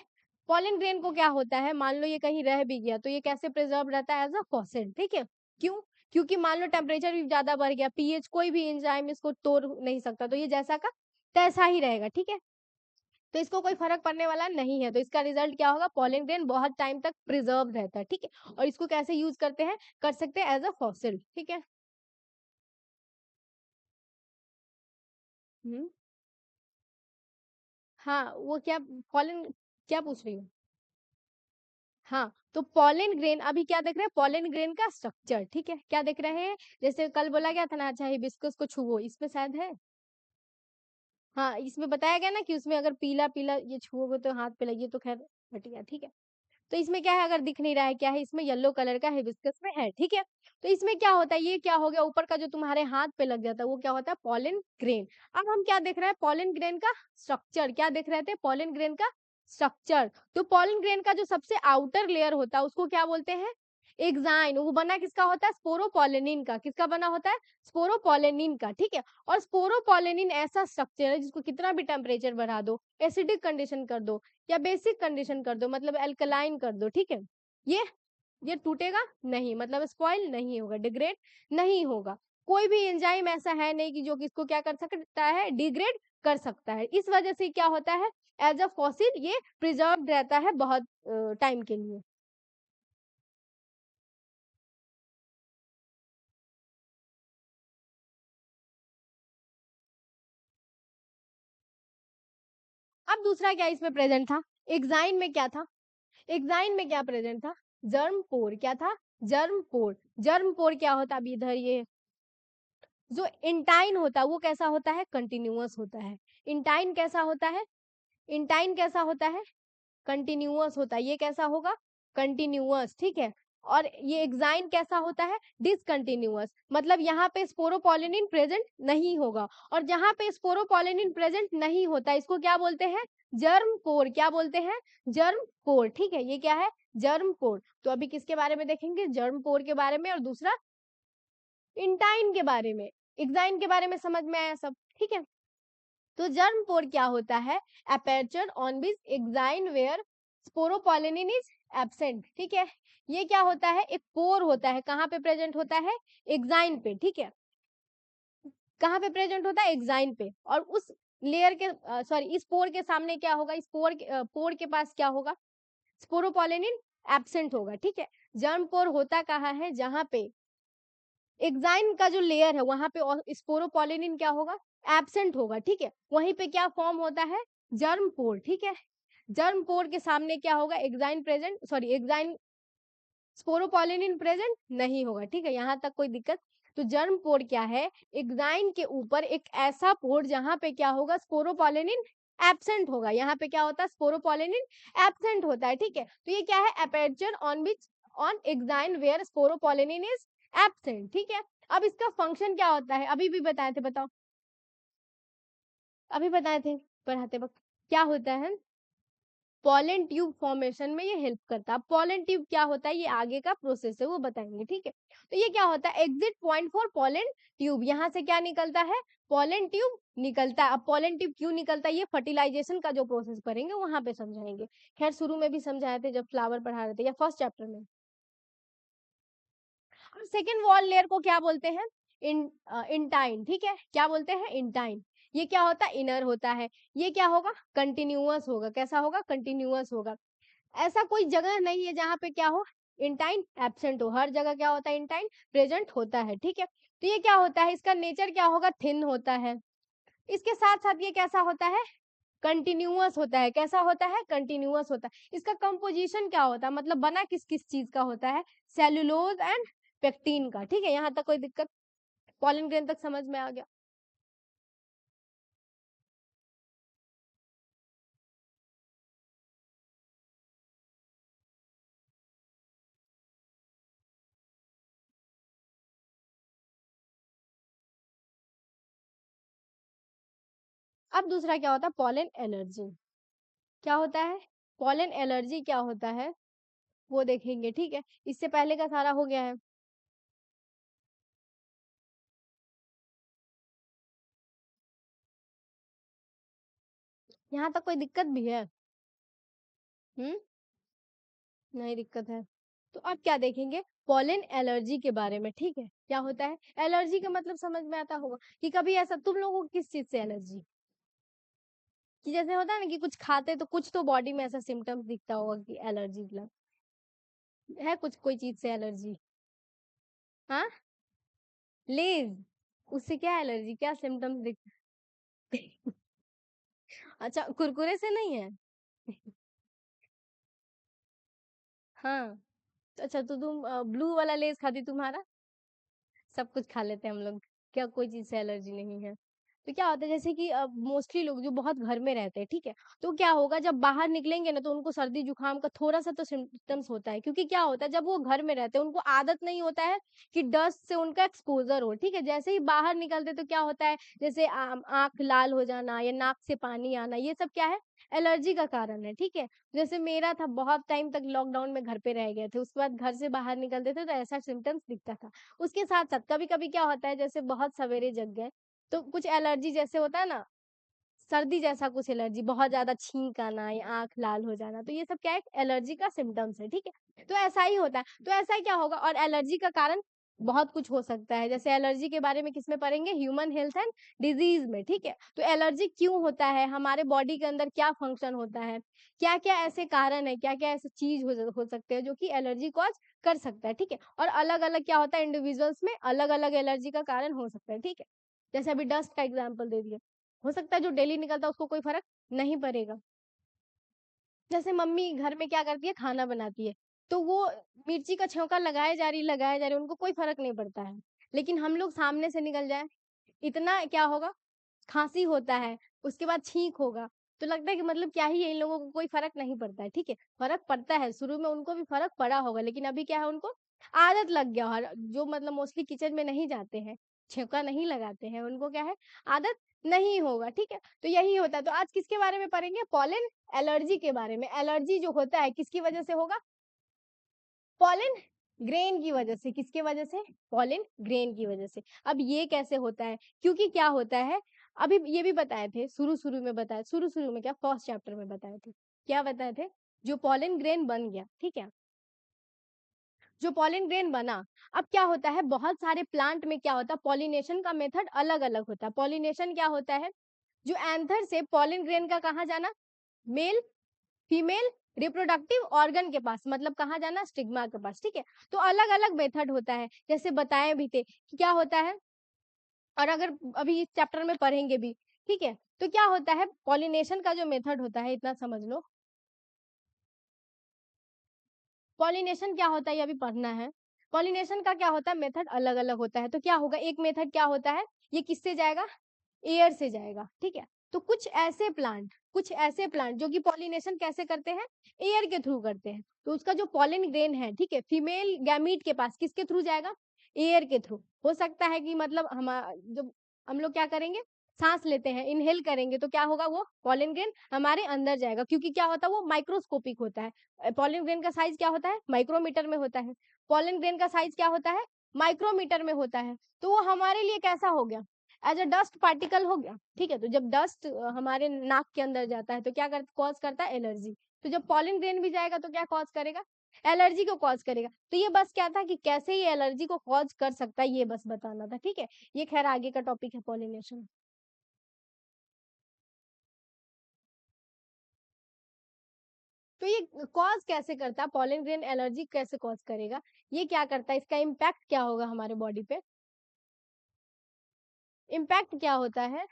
पॉलन ग्रेन को क्या होता है, मान लो ये कहीं रह भी गया तो ये कैसे प्रिजर्व रहता है, एज अ फॉसिल। ठीक है, क्यों, क्योंकि मान लो टेम्परेचर भी ज्यादा बढ़ गया, पीएच कोई भी एंजाइम इसको तोड़ नहीं सकता, तो ये जैसा का तैसा ही रहेगा। ठीक है, तो इसको कोई फर्क पड़ने वाला नहीं है, तो इसका रिजल्ट क्या होगा, पॉलन ग्रेन बहुत टाइम तक प्रिजर्व रहता है। ठीक है, और इसको कैसे यूज करते हैं, कर सकते हैं एज अ फॉसिल। ठीक है, हम्म, हाँ वो क्या, पॉलन क्या पूछ रही हूँ, हाँ तो पॉलन ग्रेन अभी क्या देख रहे हैं, पॉलन ग्रेन का स्ट्रक्चर। ठीक है, क्या देख रहे हैं, जैसे कल बोला गया था ना, अच्छा हिबिस्कस को छुओ, इसमें शायद है, हाँ इसमें बताया गया ना कि उसमें अगर पीला पीला ये छुओगे तो हाथ पे लगे तो खैर हटिया। ठीक है, तो इसमें क्या है, अगर दिख नहीं रहा है क्या है, इसमें येलो कलर का हिबिस्कस में है। ठीक है, तो इसमें क्या होता है, ये क्या हो गया, ऊपर का जो तुम्हारे हाथ पे लग जाता है वो क्या होता है, पॉलन ग्रेन। अब हम क्या देख रहे हैं, पॉलन ग्रेन का स्ट्रक्चर, क्या देख रहे थे, पॉलन ग्रेन का स्ट्रक्चर। तो पॉलन ग्रेन का जो सबसे आउटर लेयर होता है उसको क्या बोलते हैं, एग्जाइन। वो बना किसका होता है, स्पोरोपोलेनिन का, किसका बना होता है, स्पोरोपोलेनिन का। ठीक है, और स्पोरोपोलेनिन ऐसा स्ट्रक्चर है जिसको कितना भी टेम्परेचर बढ़ा दो, एसिडिक कंडीशन कर दो या बेसिक कंडीशन कर दो, मतलब एल्कलाइन कर दो, ठीक है, ये ये टूटेगा नहीं, मतलब स्पॉइल नहीं होगा, डिग्रेड नहीं होगा। कोई भी एंजाइम ऐसा है नहीं कि जो कि इसको क्या कर सकता है, डिग्रेड कर सकता है। इस वजह से क्या होता है, एज अ फॉसिल ये प्रिजर्व रहता है बहुत टाइम के लिए। अब दूसरा क्या इसमें प्रेजेंट था, एग्जाइन में क्या था, एग्जाइन में क्या प्रेजेंट था, जर्म पोर। क्या था, जर्म पोर। जर्म पोर क्या होता है, अभी इधर ये जो इंटाइन होता है वो कैसा होता है, कंटिन्यूअस होता है। इंटाइन कैसा होता है, इंटाइन कैसा होता है, कंटिन्यूअस होता है। ये कैसा होगा, कंटिन्यूअस। ठीक है, और ये एग्जाइन कैसा होता है, डिसकंटिन्यूअस, मतलब यहाँ पे स्पोरोपोलिनिन प्रेजेंट नहीं होगा। और जहां पे स्पोरोपोलिनिन प्रेजेंट नहीं होता इसको क्या बोलते हैं, जर्म पोर। क्या बोलते हैं, जर्म पोर। ठीक है, ये क्या है, जर्म पोर। तो अभी किसके बारे में देखेंगे, जर्म पोर के बारे में, और दूसरा इंटाइन के बारे में। एग्जाइन के बारे में समझ में आया सब। ठीक है, तो जर्म पोर क्या होता है, aperture on which exine where sporopollenin is absent. ठीक है, ये क्या होता है, एक पोर होता है, कहाँ पे प्रेजेंट होता है, एग्जाइन पे। ठीक है, कहाँ पे प्रेजेंट होता है, एग्जाइन पे। और उस लेयर के सॉरी इस पोर के सामने क्या होगा, इस पोर के पास क्या होगा, स्पोरोपोलिनिन एब्सेंट होगा। ठीक है, जर्म पोर होता कहाँ है, जहां पे एग्जाइन का जो लेयर है वहां पे स्पोरोपोलिनिन क्या होगा, एब्सेंट होगा। ठीक है, वहीं पे क्या फॉर्म होता है, जर्म पोर। ठीक है, जर्म पोर के सामने क्या होगा, exine present, sorry exine sporopollenin present नहीं होगा। ठीक है, यहाँ तक कोई दिक्कत। तो जर्म पोर क्या है, एग्जाइन के ऊपर एक ऐसा पोर जहां पे क्या होगा, स्पोरोपोलिनिन एब्सेंट होगा। यहाँ पे क्या होता है, स्पोरोपोलिनिन एब्सेंट होता है। ठीक है, तो ये क्या है, aperture on which on exine where sporopollenin is absent. ठीक है, अब इसका फंक्शन क्या होता है, अभी भी बताए थे, बताओ, अभी बताए थे पढ़ाते वक्त, क्या होता है, पॉलन ट्यूब फॉर्मेशन में ये हेल्प करता है। पॉलन ट्यूब क्या होता है, ये आगे का प्रोसेस है वो बताएंगे। ठीक है, तो ये क्या होता है, exit point for pollen tube, यहाँ से क्या निकलता है, पॉलन ट्यूब निकलता है। अब पॉलन ट्यूब क्यों निकलता है, ये फर्टिलाइजेशन का जो प्रोसेस करेंगे वहां पे समझाएंगे। खैर शुरू में भी समझाए थे जब फ्लावर पढ़ा रहे थे, या फर्स्ट चैप्टर में। और सेकेंड वॉल लेयर को क्या बोलते हैं, इंटाइन। ठीक है, क्या बोलते हैं, इंटाइन। ये क्या होता है, इनर होता है। ये क्या होगा, कंटिन्यूअस होगा। कैसा होगा, कंटिन्यूअस होगा। ऐसा कोई जगह नहीं है जहां पे क्या हो, इंटाइन एब्सेंट हो, हर जगह क्या होता है, इंटाइन प्रेजेंट होता है। ठीक है, तो ये क्या होता है, इसका नेचर क्या होगा, थिन होता है। इसके साथ साथ ये कैसा होता है, कंटिन्यूअस होता है। कैसा होता है, कंटिन्यूअस होता है। इसका कंपोजिशन क्या होता है, मतलब बना किस किस चीज का होता है, सेलुलोज एंड पेक्टिन का। ठीक है, यहाँ तक कोई दिक्कत, पॉलन ग्रेन तक समझ में आ गया। अब दूसरा क्या होता है, पॉलन एलर्जी। क्या होता है, पॉलन एलर्जी क्या होता है वो देखेंगे। ठीक है, इससे पहले का सारा हो गया है। यहाँ तक कोई दिक्कत भी है? हम्म, नहीं दिक्कत है। तो अब क्या देखेंगे, पोलन एलर्जी के बारे में, ठीक है। क्या होता है एलर्जी का मतलब, समझ में आता होगा कि कभी ऐसा तुम लोगों को किस चीज से एलर्जी, कि जैसे होता है ना कि कुछ खाते तो कुछ तो बॉडी में ऐसा सिम्टम्स दिखता होगा कि एलर्जी है, कुछ कोई चीज से एलर्जी। हाँ, लेज, उससे क्या एलर्जी, क्या सिम्टम्स दिख अच्छा, कुरकुरे से नहीं है? हाँ, तो अच्छा, तो तुम ब्लू वाला लेज खाती, तुम्हारा सब कुछ खा लेते हैं हम लोग, क्या कोई चीज से एलर्जी नहीं है। तो क्या होता है, जैसे कि मोस्टली लोग जो बहुत घर में रहते हैं, ठीक है, तो क्या होगा जब बाहर निकलेंगे ना तो उनको सर्दी जुकाम का थोड़ा सा तो सिम्टम्स होता है, क्योंकि क्या होता है जब वो घर में रहते हैं उनको आदत नहीं होता है कि डस्ट से उनका एक्सपोजर हो, ठीक है। जैसे ही बाहर निकलते तो क्या होता है, जैसे आंख लाल हो जाना या नाक से पानी आना, ये सब क्या है, एलर्जी का कारण है, ठीक है। जैसे मेरा था, बहुत टाइम तक लॉकडाउन में घर पे रह गए थे, उसके बाद घर से बाहर निकलते थे तो ऐसा सिम्टम्स दिखता था। उसके साथ साथ कभी कभी क्या होता है, जैसे बहुत सवेरे जग गए तो कुछ एलर्जी जैसे होता है ना, सर्दी जैसा कुछ एलर्जी, बहुत ज्यादा छींक आना या आंख लाल हो जाना, तो ये सब क्या है, एलर्जी का सिम्टम्स है, ठीक है। तो ऐसा ही होता है, तो ऐसा ही क्या होगा, और एलर्जी का कारण बहुत कुछ हो सकता है। जैसे एलर्जी के बारे में किसमें पढ़ेंगे, ह्यूमन हेल्थ एंड डिजीज में, ठीक है। तो एलर्जी क्यों होता है, हमारे बॉडी के अंदर क्या फंक्शन होता है, क्या क्या ऐसे कारण है, क्या क्या ऐसे चीज हो सकते हैं जो कि एलर्जी कॉज कर सकता है, ठीक है। और अलग अलग क्या होता है, इंडिविजुअल्स में अलग अलग एलर्जी का कारण हो सकता है, ठीक है। जैसे अभी डस्ट का एग्जाम्पल दे दिया, हो सकता है जो डेली निकलता है उसको कोई फर्क नहीं पड़ेगा। जैसे मम्मी घर में क्या करती है, खाना बनाती है, तो वो मिर्ची का छौंका लगाए जा रही, उनको कोई फर्क नहीं पड़ता है। लेकिन हम लोग सामने से निकल जाए, इतना क्या होगा, खांसी होता है, उसके बाद छींक होगा, तो लगता है कि मतलब क्या ही है, इन लोगों को कोई फर्क नहीं पड़ता है, ठीक है। फर्क पड़ता है, शुरू में उनको भी फर्क पड़ा होगा, लेकिन अभी क्या है, उनको आदत लग गया। और जो मतलब मोस्टली किचन में नहीं जाते हैं, छौंका नहीं लगाते हैं, उनको क्या है, आदत नहीं होगा, ठीक है। तो यही होता है। तो आज किसके बारे में पढ़ेंगे, पॉलन एलर्जी के बारे में। एलर्जी जो होता है किसकी वजह से होगा, पॉलन ग्रेन की वजह से। किसके वजह से, पॉलन ग्रेन की वजह से। अब ये कैसे होता है, क्योंकि क्या होता है, अभी ये भी बताए थे, शुरू शुरू में बताया, शुरू शुरू में क्या, फर्स्ट चैप्टर में बताए थे, क्या बताए थे, जो पॉलन ग्रेन बन गया, ठीक है, जो पॉलन ग्रेन बना, अब क्या होता है, बहुत सारे प्लांट में क्या होता है, पॉलिनेशन का मेथड अलग अलग होता है। पॉलिनेशन क्या होता है, जो एंथर से पॉलन ग्रेन का कहाँ जाना, मेल फीमेल रिप्रोडक्टिव ऑर्गन के पास, मतलब कहाँ जाना, स्टिग्मा के पास, ठीक है। तो अलग अलग मेथड होता है, जैसे बताए भी थे कि क्या होता है, और अगर अभी इस चैप्टर में पढ़ेंगे भी, ठीक है। तो क्या होता है, पॉलिनेशन का जो मेथड होता है, इतना समझ लो, पॉलिनेशन क्या होता है ये अभी पढ़ना है। पॉलिनेशन का क्या होता है, मेथड अलग अलग होता है। तो क्या होगा, एक मेथड क्या होता है, ये किससे जाएगा, एयर से जाएगा, ठीक है। तो कुछ ऐसे प्लांट जो कि पॉलिनेशन कैसे करते हैं, एयर के थ्रू करते हैं, तो उसका जो पॉलिन ग्रेन है, ठीक है, फीमेल गैमीट के पास किसके थ्रू जाएगा, एयर के थ्रू। हो सकता है कि मतलब हम जब हम लोग क्या करेंगे, सांस लेते हैं, इनहेल करेंगे, तो क्या होगा, वो पॉलिन ग्रेन हमारे अंदर जाएगा, क्योंकि क्या होता है, वो माइक्रोस्कोपिक होता है। पॉलिन ग्रेन का साइज क्या होता है, माइक्रोमीटर में होता है। पॉलिन ग्रेन का साइज क्या होता है, माइक्रोमीटर में होता है। तो वो हमारे लिए कैसा हो गया, एज अ डस्ट पार्टिकल हो गया, ठीक है। तो जब डस्ट हमारे नाक के अंदर जाता है तो क्या कॉज करता है, एलर्जी। तो जब पॉलन ग्रेन भी जाएगा तो क्या कॉज करेगा, एलर्जी को कॉज करेगा। तो ये बस क्या था कि कैसे ये एलर्जी को कॉज कर सकता है, ये बस बताना था, ठीक है। ये खैर आगे का टॉपिक है, पॉलिनेशन। तो ये कॉज कैसे करता है, पॉलन ग्रेन एलर्जी कैसे कॉज करेगा, ये क्या करता है, इसका इम्पैक्ट क्या होगा हमारे बॉडी पे, इम्पैक्ट क्या होता है,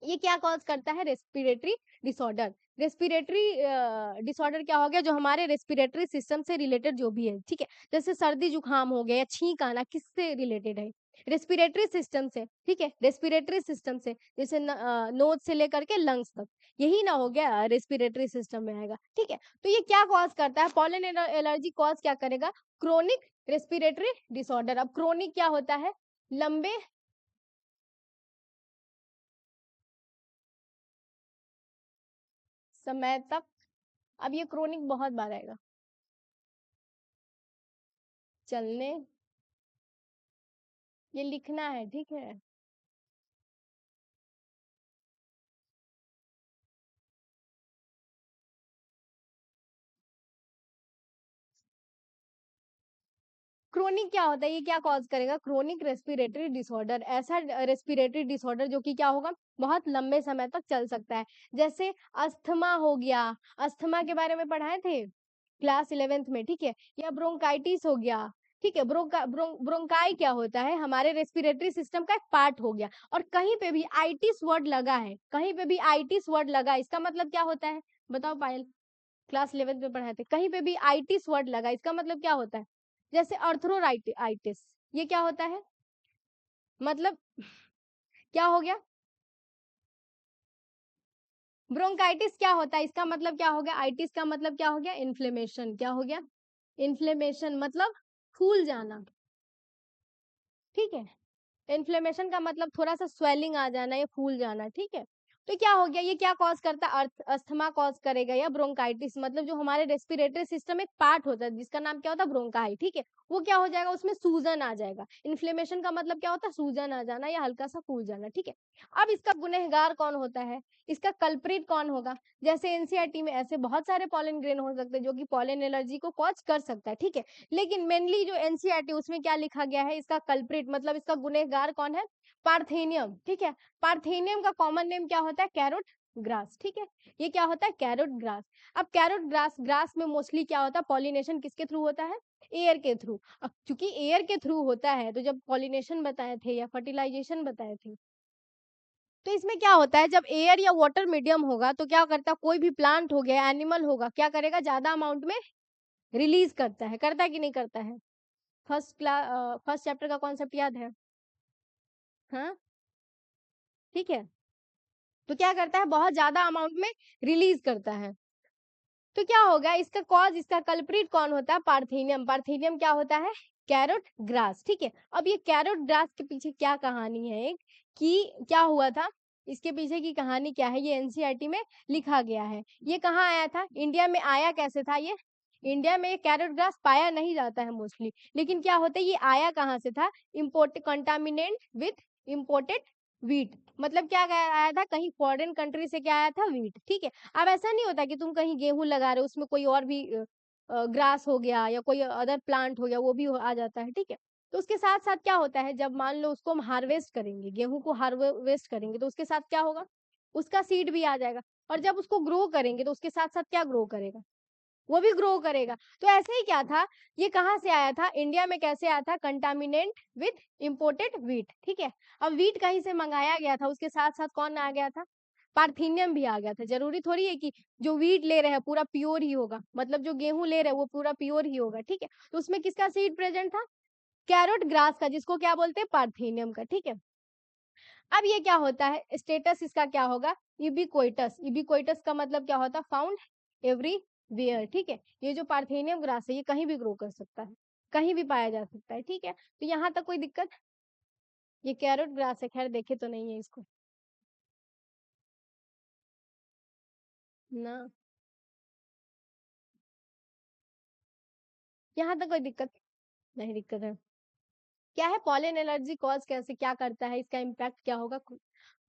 ये क्या कॉज करता है, रेस्पिरेटरी डिसऑर्डर। रेस्पिरेटरी डिसऑर्डर क्या हो गया, जो हमारे रेस्पिरेटरी सिस्टम से रिलेटेड जो भी है, ठीक है। जैसे सर्दी जुकाम हो गया या छींक आना, किससे रिलेटेड है, रेस्पिरेटरी सिस्टम से, ठीक है, रेस्पिरेटरी सिस्टम से, जैसे नोज से लेकर के लंग्स तक, यही ना हो गया, रेस्पिरेटरी सिस्टम में आएगा, ठीक है। तो ये क्या कॉज करता है, पॉलन एलर्जी कॉज क्या करेगा, क्रोनिक रेस्पिरेटरी डिसऑर्डर। अब क्रोनिक क्या होता है, लंबे समय तक। अब ये क्रोनिक बहुत बार आएगा, चलने, ये लिखना है, ठीक है। क्रोनिक क्या होता है, ये क्या कॉज करेगा, क्रोनिक रेस्पिरेटरी डिसऑर्डर, ऐसा रेस्पिरेटरी डिसऑर्डर जो कि क्या होगा, बहुत लंबे समय तक चल सकता है। जैसे अस्थमा हो गया, अस्थमा के बारे में पढ़ाए थे क्लास 11th में, ठीक है, या ब्रोंकाइटिस हो गया, ठीक है। ब्रोंकाई क्या होता है, हमारे रेस्पिरेटरी सिस्टम का एक पार्ट हो गया। और कहीं पे भी आइटिस वर्ड लगा है, कहीं पे भी आइटिस वर्ड लगा है, इसका मतलब क्या होता है, बताओ पायल, क्लास 11th में पढ़ाए थे, कहीं पे भी आइटिस वर्ड लगा, इसका मतलब क्या होता है। जैसे अर्थरोराइटिस, ये क्या होता है, मतलब क्या हो गया, ब्रोंकाइटिस क्या होता है, इसका मतलब क्या हो गया, आइटिस का मतलब क्या हो गया, इन्फ्लेमेशन, क्या हो गया, इन्फ्लेमेशन मतलब फूल जाना, ठीक है। इन्फ्लेमेशन का मतलब थोड़ा सा स्वेलिंग आ जाना या फूल जाना, ठीक है। तो क्या हो गया, ये क्या कॉज करता है, अस्थमा कॉज करेगा, या ब्रोंकाइटिस मतलब जो हमारे रेस्पिरेटरी सिस्टम एक पार्ट होता है जिसका नाम क्या होता है, ब्रोंकाई, ठीक है, वो क्या हो जाएगा, उसमें सूजन आ जाएगा। इन्फ्लेमेशन का मतलब क्या होता है, सूजन आ जाना या हल्का सा फूल जाना, ठीक है। अब इसका गुनहगार कौन होता है, इसका कल्प्रिट कौन होगा। जैसे एनसीईआरटी में ऐसे बहुत सारे पॉलन ग्रेन हो सकते हैं जो कि पॉलन एलर्जी को कॉज कर सकता है, ठीक है। लेकिन मेनली जो एनसीईआरटी उसमें क्या लिखा गया है, इसका कल्प्रिट मतलब इसका गुनहगार कौन है, पार्थेनियम, ठीक है। पार्थेनियम का कॉमन नेम क्या होता है, कैरोट ग्रास, ठीक है। ये क्या होता है, कैरोट ग्रास। अब कैरोट ग्रास, ग्रास में मोस्टली क्या होता है, पॉलिनेशन किसके थ्रू होता है, एयर के थ्रू। अब चूंकि एयर के थ्रू होता है, तो जब पॉलिनेशन बताए थे या फर्टिलाइजेशन बताए थे, तो इसमें क्या होता है, जब एयर या वाटर मीडियम होगा तो क्या करता है, कोई भी प्लांट हो गया, एनिमल होगा, क्या करेगा, ज्यादा अमाउंट में रिलीज करता है, करता है कि नहीं करता है। फर्स्ट चैप्टर का कॉन्सेप्ट याद है, हाँ, ठीक है। तो क्या करता है, बहुत ज्यादा अमाउंट में रिलीज करता है। तो क्या होगा, इसका कॉज, इसका कल्प्रिट कौन होता है, पार्थेनियम। पार्थेनियम क्या होता है, कैरोट ग्रास, ठीक है। अब ये कैरोट ग्रास के पीछे क्या कहानी है, एक कि क्या हुआ था, इसके पीछे की कहानी क्या है, ये एनसीईआरटी में लिखा गया है। ये कहाँ आया था, इंडिया में आया कैसे था ये, इंडिया में कैरोट ग्रास पाया नहीं जाता है मोस्टली, लेकिन क्या होता है, ये आया कहाँ से था, import contaminant with imported wheat, मतलब क्या आया था, कहीं फॉरेन कंट्री से क्या आया था, वीट, ठीक है। अब ऐसा नहीं होता कि तुम कहीं गेहूं लगा रहे हो, उसमें कोई और भी ग्रास हो गया या कोई अदर प्लांट हो गया, वो भी आ जाता है, ठीक है। तो उसके साथ साथ क्या होता है, जब मान लो उसको हम हार्वेस्ट करेंगे, गेहूं को हार्वेस्ट करेंगे, तो उसके साथ क्या होगा, उसका सीड भी आ जाएगा। और जब उसको ग्रो करेंगे तो उसके साथ साथ क्या ग्रो करेगा, वो भी ग्रो करेगा। तो ऐसे ही क्या था, ये कहाँ से आया था, इंडिया में कैसे आया था, कंटामिनेंट विथ इम्पोर्टेड वीट, ठीक है। अब वीट कहीं से मंगाया गया था, उसके साथ साथ कौन आ गया था, पार्थिनियम भी आ गया था। जरूरी थोड़ी है कि जो वीट ले रहे हैं पूरा प्योर ही होगा, मतलब जो गेहूं ले रहे हैं वो पूरा प्योर ही होगा, ठीक है। तो उसमें किसका सीड प्रेजेंट था, कैरोट ग्रास का, जिसको क्या बोलते हैं, पार्थिनियम का, ठीक है। अब ये क्या होता है, स्टेटस इसका क्या होगा, यूबिक्विटस। यूबिक्विटस का मतलब क्या होता है, फाउंड एवरीवेयर, ठीक है। ये जो पार्थेनियम ग्रास है ये कहीं भी ग्रो कर सकता है, कहीं भी पाया जा सकता है, ठीक है। तो यहाँ तक कोई दिक्कत, ये कैरोट ग्रास है, खैर देखे तो नहीं है इसको ना, यहाँ तक कोई दिक्कत नहीं, दिक्कत है क्या है, पॉलन एलर्जी कॉज कैसे क्या करता है, इसका इम्पैक्ट क्या होगा,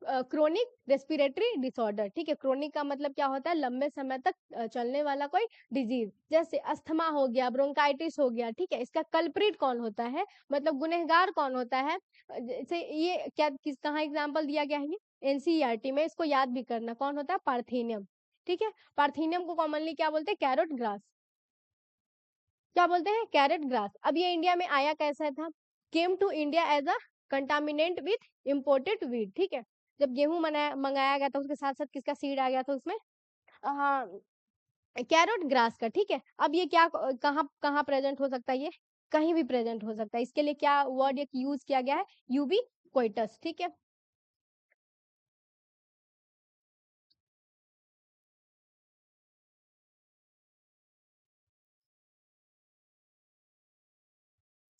क्रोनिक रेस्पिरेटरी डिसऑर्डर, ठीक है। क्रोनिक का मतलब क्या होता है, लंबे समय तक चलने वाला कोई डिजीज, जैसे अस्थमा हो गया, ब्रोंकाइटिस हो गया, ठीक है। इसका कल्प्रिट कौन होता है, मतलब गुनहगार कौन होता है, जैसे ये क्या किस कहाँ एग्जाम्पल दिया गया है, ये एनसीईआरटी में, इसको याद भी करना, कौन होता है, पार्थेनियम, ठीक है। पार्थेनियम को कॉमनली क्या बोलते हैं, कैरोट ग्रास, क्या बोलते हैं, कैरेट ग्रास। अब ये इंडिया में आया कैसा था, came to India as a contaminant with imported wheat, ठीक है। जब गेहूं मंगाया गया था उसके साथ साथ किसका सीड आ गया था उसमें, हाँ, कैरोट ग्रास का, ठीक है। अब ये क्या कहाँ कहाँ प्रेजेंट हो सकता है, ये कहीं भी प्रेजेंट हो सकता है, इसके लिए क्या वर्ड एक यूज किया गया है, यूबी कोइटस, ठीक है।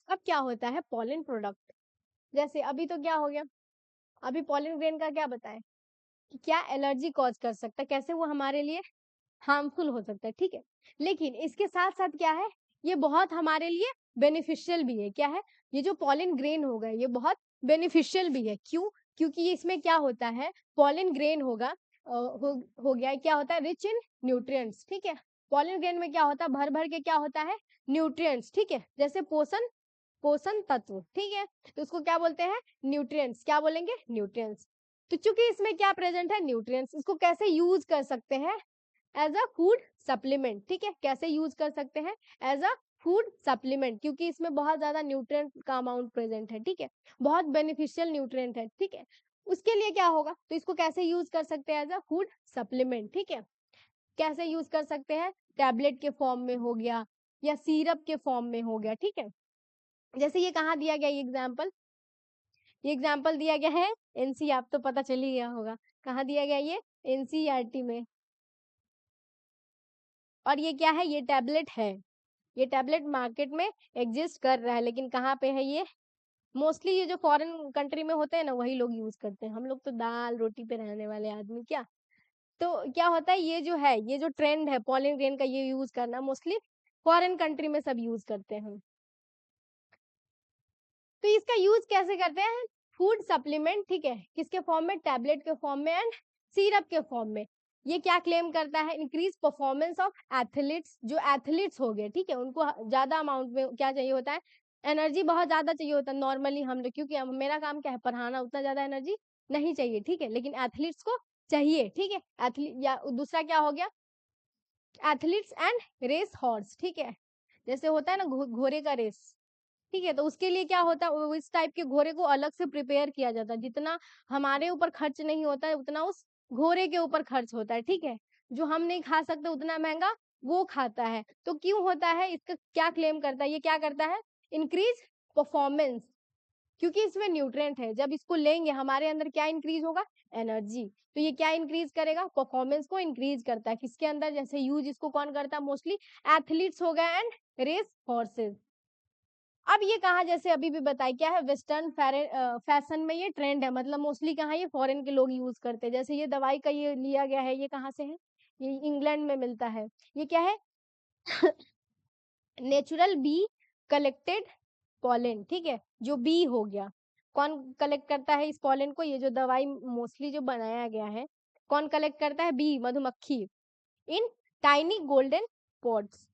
अब क्या होता है, पॉलन प्रोडक्ट, जैसे अभी तो क्या हो गया, अभी पॉलन ग्रेन का क्या बताएं कि क्या एलर्जी कॉज कर सकता है, कैसे वो हमारे लिए हार्मफुल हो सकता है, ठीक है। लेकिन इसके साथ साथ क्या है, ये बहुत हमारे लिए बेनिफिशियल भी है, क्या है, ये जो पॉलन ग्रेन हो गए ये बहुत बेनिफिशियल भी है, क्यों, क्योंकि इसमें क्या होता है, पॉलन ग्रेन होगा हो गया, क्या होता है, रिच इन न्यूट्रिएंट्स, ठीक है। पॉलन ग्रेन में क्या होता है, भर भर के क्या होता है, न्यूट्रिएंट्स, ठीक है, जैसे पोषण पोषण तत्व, ठीक है, तो उसको क्या बोलते हैं, न्यूट्रिएंट्स, क्या बोलेंगे, न्यूट्रिएंट्स। तो चूंकि इसमें क्या प्रेजेंट है, न्यूट्रिएंट्स, इसको कैसे यूज कर सकते हैं, एज अ फूड सप्लीमेंट, ठीक है, कैसे यूज कर सकते हैं, एज अ फूड सप्लीमेंट, क्योंकि इसमें बहुत ज्यादा न्यूट्रिएंट का अमाउंट प्रेजेंट है, ठीक है, बहुत बेनिफिशियल न्यूट्रिएंट है, ठीक है, उसके लिए क्या होगा, तो इसको कैसे यूज कर सकते हैं, एज अ फूड सप्लीमेंट, ठीक है, कैसे यूज कर सकते हैं, टैबलेट के फॉर्म में हो गया या सिरप के फॉर्म में हो गया, ठीक है, जैसे ये कहाँ दिया गया, ये एग्जाम्पल दिया गया है एनसी, आप तो पता चल ही गया होगा कहाँ दिया गया, ये एनसीईआरटी में, और ये क्या है, ये टैबलेट है, ये टैबलेट मार्केट में एग्जिस्ट कर रहा है, लेकिन कहाँ पे है ये, मोस्टली ये जो फॉरेन कंट्री में होते हैं ना वही लोग यूज करते हैं, हम लोग तो दाल रोटी पे रहने वाले आदमी क्या, तो क्या होता है, ये जो है, ये जो ट्रेंड है पॉलिन ग्रेन का ये यूज करना, मोस्टली फॉरेन कंट्री में सब यूज करते हैं। तो इसका यूज कैसे करते हैं, फूड सप्लीमेंट, ठीक है, किसके फॉर्म में, टैबलेट के फॉर्म में एंड सिरप के फॉर्म में। ये क्या क्लेम करता है, इंक्रीज परफॉर्मेंस ऑफ एथलीट्स, जो एथलीट्स हो गए, ठीक है, उनको ज्यादा अमाउंट में क्या चाहिए होता है, एनर्जी बहुत ज्यादा चाहिए होता है, नॉर्मली हम लोग, क्योंकि मेरा काम क्या है पढ़ाना, उतना ज्यादा एनर्जी नहीं चाहिए, ठीक है, लेकिन एथलीट्स को चाहिए, ठीक है, एथलीट, या दूसरा क्या हो गया, एथलीट्स एंड रेस हॉर्स, ठीक है, जैसे होता है ना घोड़े का रेस, ठीक है, तो उसके लिए क्या होता है, इस टाइप के घोड़े को अलग से प्रिपेयर किया जाता है, जितना हमारे ऊपर खर्च नहीं होता है उतना उस घोड़े के ऊपर खर्च होता है, ठीक है, जो हम नहीं खा सकते उतना महंगा वो खाता है, तो क्यों होता है, इसका क्या क्लेम करता है, ये क्या करता है, इंक्रीज परफॉर्मेंस, क्योंकि इसमें न्यूट्रिएंट है, जब इसको लेंगे हमारे अंदर क्या इंक्रीज होगा, एनर्जी, तो ये क्या इंक्रीज करेगा, परफॉर्मेंस को इंक्रीज करता है, किसके अंदर, जैसे यूज इसको कौन करता है, मोस्टली एथलीट्स हो गए एंड रेस हॉर्सेस। अब ये कहा, जैसे अभी भी बताया, क्या है, वेस्टर्न फैशन में ये ट्रेंड है, मतलब मोस्टली कहाँ ये फॉरेन के लोग यूज करते हैं, जैसे ये दवाई का ये लिया गया है, ये कहाँ से है, ये इंग्लैंड में मिलता है, ये क्या है नेचुरल बी कलेक्टेड पॉलन, ठीक है, जो बी हो गया, कौन कलेक्ट करता है इस पॉलन को, ये जो दवाई मोस्टली जो बनाया गया है, कौन कलेक्ट करता है, बी, मधुमक्खी, इन टाइनी गोल्डन पॉट्स,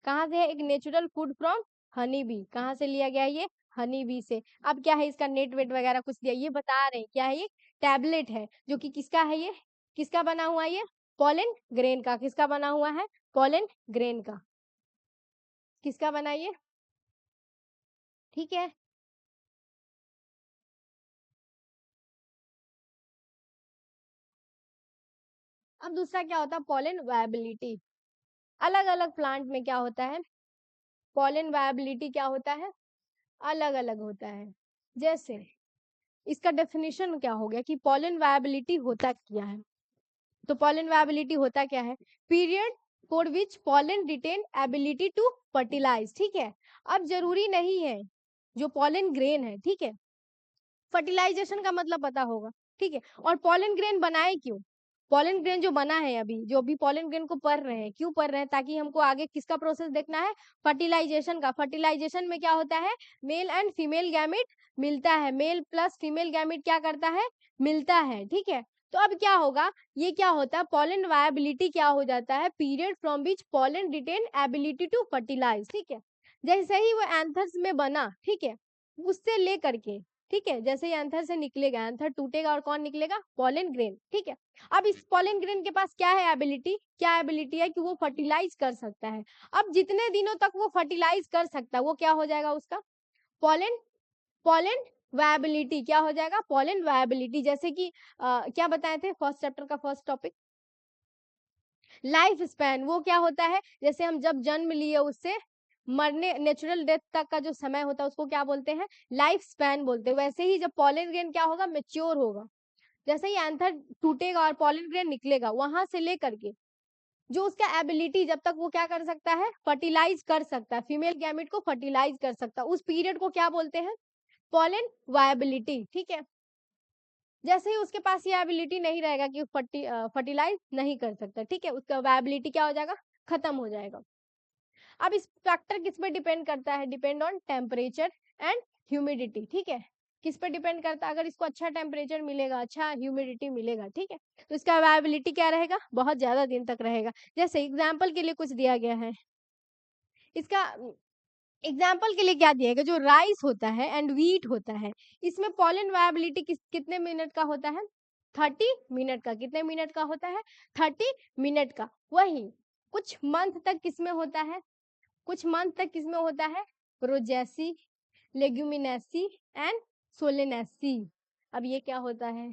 कहाँ से है, एक natural food from honey bee, कहाँ से लिया गया है ये, हनी बी से। अब क्या है, इसका नेट वेट वगैरह कुछ दिया, ये बता रहे हैं क्या है, ये टैबलेट है, जो कि किसका है, ये किसका बना हुआ है, ये पॉलन ग्रेन का, किसका बना हुआ है, पॉलन ग्रेन का, किसका बना ये, ठीक है। अब दूसरा क्या होता है, पॉलन वायबिलिटी, अलग अलग प्लांट में क्या होता है, पॉलन वायबिलिटी क्या होता है, अलग अलग होता है, जैसे इसका डेफिनेशन क्या हो गया कि पॉलन वायबिलिटी होता क्या है, तो पॉलन वायबिलिटी होता क्या है, period for which pollen retain ability to fertilise, ठीक है, अब जरूरी नहीं है, जो पॉलन ग्रेन है, ठीक है, फर्टिलाइजेशन का मतलब पता होगा, ठीक है, और पॉलन ग्रेन बनाए क्यों, पॉलन ग्रेन जो बना है अभी, जो अभी पॉलन ग्रेन को पढ़ रहे हैं, क्यों पढ़ रहे हैं, ताकि हमको आगे किसका प्रोसेस देखना है, फर्टिलाइजेशन का, फर्टिलाइजेशन में क्या होता है, मेल एंड फीमेल गैमेट मिलता है, मेल प्लस फीमेल गैमेट क्या करता है, मिलता है, ठीक है, तो अब क्या होगा, ये क्या होता है, पॉलन वायबिलिटी क्या हो जाता है, period from which pollen retain ability to fertilise, ठीक है, जैसे ही वो एंथर्स में बना, ठीक है, उससे लेकर के, ठीक है, जैसे ही एंथर से निकलेगा, एंथर टूटेगा और कौन निकलेगा, पॉलन ग्रेन, ठीक है, अब इस पॉलन ग्रेन के पास क्या है एबिलिटी, क्या एबिलिटी है कि वो फर्टिलाइज कर सकता है, अब जितने दिनों तक वो फर्टिलाइज कर सकता है वो क्या हो जाएगा उसका, पॉलन पॉलन वायबिलिटी, क्या हो जाएगा, पॉलन वायबिलिटी, जैसे कि क्या बताए थे फर्स्ट चैप्टर का फर्स्ट टॉपिक, लाइफ स्पैन, वो क्या होता है, जैसे हम जब जन्म लिए उससे मरने, नेचुरल डेथ तक का जो समय होता है उसको क्या बोलते हैं, लाइफ स्पैन बोलते हैं, वैसे ही जब पॉलन ग्रेन क्या होगा, मेच्योर होगा, जैसे ही एंथर टूटेगा और पॉलन ग्रेन निकलेगा, वहां से लेकर के जो उसका एबिलिटी, जब तक वो क्या कर सकता है, फर्टिलाइज कर सकता है, फीमेल गैमेट को फर्टिलाइज कर सकता है, उस पीरियड को क्या बोलते हैं, पॉलन वायबिलिटी, ठीक है, जैसे ही उसके पास ये एबिलिटी नहीं रहेगा कि फर्टिलाइज नहीं कर सकता, ठीक है, उसका वायबिलिटी क्या हो जाएगा, खत्म हो जाएगा। अब इस फैक्टर किस पे डिपेंड करता है, depend on temperature and humidity, ठीक है, किस पे डिपेंड करता है, अगर इसको अच्छा टेम्परेचर मिलेगा, अच्छा ह्यूमिडिटी मिलेगा, ठीक है, तो इसका वायबिलिटी क्या रहेगा, बहुत ज्यादा दिन तक रहेगा, जैसे एग्जाम्पल के लिए कुछ दिया गया है, इसका एग्जाम्पल के लिए क्या दिएगा, जो राइस होता है एंड वीट होता है, इसमें पॉलन वायबिलिटी कितने मिनट का होता है, 30 मिनट का। कितने मिनट का होता है, 30 मिनट का। वही कुछ मंथ तक किसमें होता है, कुछ मंथ तक किसमें होता है, रोजेसी, लेग्यूमिनेसी एंड सोलेनेसी। अब ये क्या होता है,